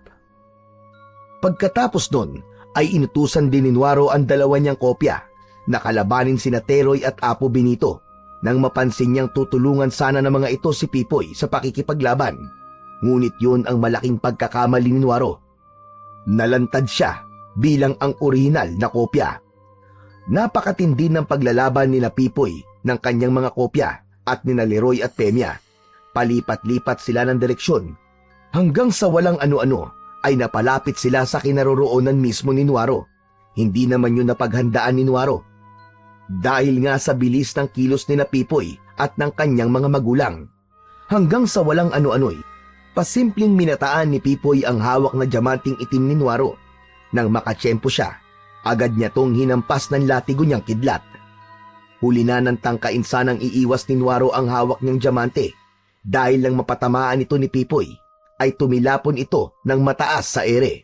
Pagkatapos nun, ay inutusan din ni Nuaro ang dalawa niyang kopya na kalabanin sina Teroy at Apo Benito nang mapansin niyang tutulungan sana ng mga ito si Pipoy sa pakikipaglaban. Ngunit yun ang malaking pagkakamali ni Nuaro. Nalantad siya bilang ang orihinal na kopya. Napakatindi ng paglalaban ni Pipoy ng kanyang mga kopya at ni Leroy at Pemia. Palipat-lipat sila ng direksyon hanggang sa walang ano-ano ay napalapit sila sa kinaroroonan mismo ni Nuaro. Hindi naman yun napaghandaan ni Nuaro. Dahil nga sa bilis ng kilos ni Pipoy at ng kanyang mga magulang. Hanggang sa walang ano-ano'y, pasimpleng minataan ni Pipoy ang hawak na diamanting itim ni Nuaro. Nang makatsyempo siya, agad niya tong hinampas ng latigo niyang kidlat. Huli na ng tangkain sanang iiwas ni Nuaro ang hawak niyang diamante. Dahil lang mapatamaan ito ni Pipoy, ay tumilapon ito ng mataas sa ere.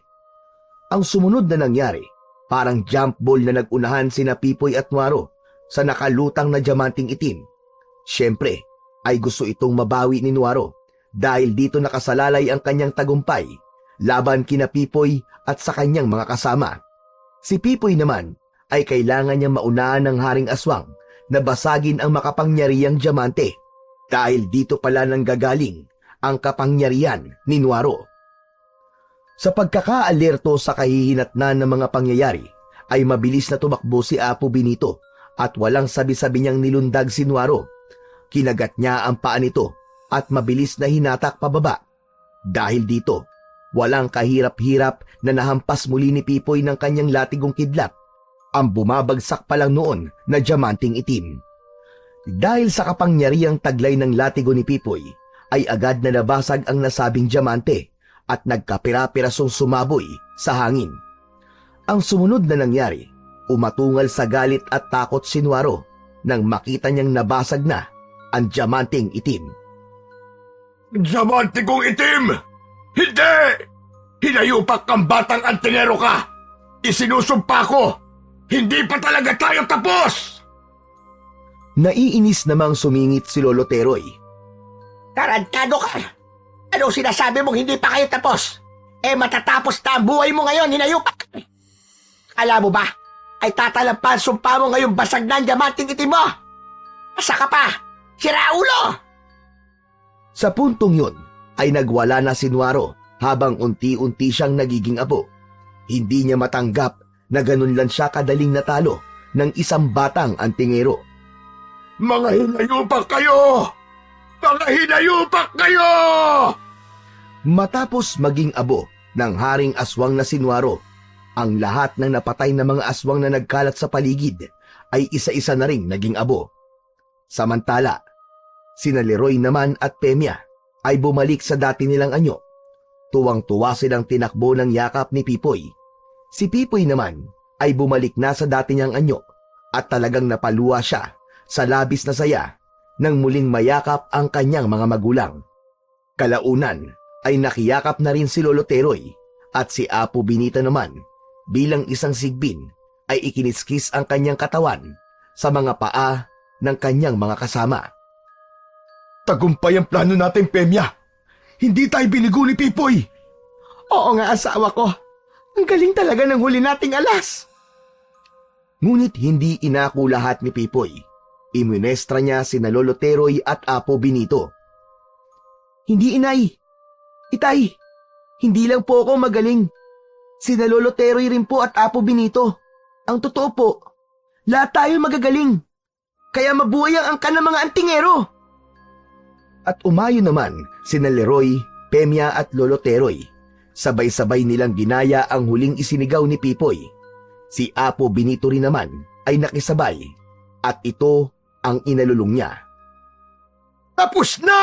Ang sumunod na nangyari, parang jump ball na nagunahan sina Pipoy at Nuaro sa nakalutang na diamanting itim. Siyempre, ay gusto itong mabawi ni Nuaro dahil dito nakasalalay ang kanyang tagumpay laban kina Pipoy at sa kanyang mga kasama. Si Pipoy naman ay kailangan niyang maunahan ng Haring Aswang na basagin ang makapangyarihang diamante. Dahil dito pala nanggagaling ang kapangyarihan ni Nuaro. Sa pagkakaalerto sa kahihinatnan ng mga pangyayari, ay mabilis na tumakbo si Apo Benito at walang sabi-sabi niyang nilundag si Nuaro. Kinagat niya ang paa nito at mabilis na hinatak pababa. Dahil dito, Walang kahirap-hirap na nahampas muli ni Pipoy ng kanyang latigong kidlat ang bumabagsak pa lang noon na diamanting itim. Dahil sa kapangyarihang taglay ng latigo ni Pipoy, ay agad na nabasag ang nasabing diamante at nagkapira-pirasong sumaboy sa hangin. Ang sumunod na nangyari, umatungal sa galit at takot si Nuaro nang makita niyang nabasag na ang diamanting itim. Diamante kong itim! Hindi! Hinayupak kang batang antingero ka! Isinusumpa ko! Hindi pa talaga tayo tapos! Naiinis namang sumingit si Lolo Teroy. Tarantado ka! Anong sinasabi mong hindi pa kayo tapos? Matatapos na ang buhay mo ngayon, hinayupak! Alam mo ba, ay tatalampan sumpa mo ngayong basag na ang diamanting itim mo! Asa ka pa! Sira ulo! Sa puntong yun, ay nagwala na si Nuaro habang unti-unti siyang nagiging abo. Hindi niya matanggap na ganun lang siya kadaling natalo ng isang batang antingero. Mga hinayupak kayo! Mga hinayupak kayo! Matapos maging abo ng haring aswang na si Nuaro, ang lahat ng napatay na mga aswang na nagkalat sa paligid ay isa-isa na ring naging abo. Samantala, sina Leroy naman at Pemya ay bumalik sa dati nilang anyo. Tuwang-tuwa silang tinakbo ng yakap ni Pipoy. Si Pipoy naman ay bumalik na sa dati niyang anyo at talagang napaluwa siya sa labis na saya nang muling mayakap ang kanyang mga magulang. Kalaunan ay nakiyakap na rin si Lolo Teroy at si Apo Binita naman bilang isang sigbin ay ikiniskis ang kanyang katawan sa mga paa ng kanyang mga kasama. Tagumpay ang plano natin, Pemya! Hindi tayo binigo ni Pipoy! Oo nga, asawa ko. Ang galing talaga ng huli nating alas. Ngunit hindi inako lahat ni Pipoy. Imunestra niya sina Lolo Teroy at Apo Benito. Hindi, inay. Itay, hindi lang po ako magaling. Sina Lolo Teroy rin po at Apo Benito. Ang totoo po, lahat tayo magagaling. Kaya mabuhay ang angkan ng mga antingero. At umayo naman sina Leroy, Pemya at Lolo Teroy. Sabay-sabay nilang ginaya ang huling isinigaw ni Pipoy. Si Apo Benito rin naman ay nakisabay at ito ang inalulong niya. Tapos na!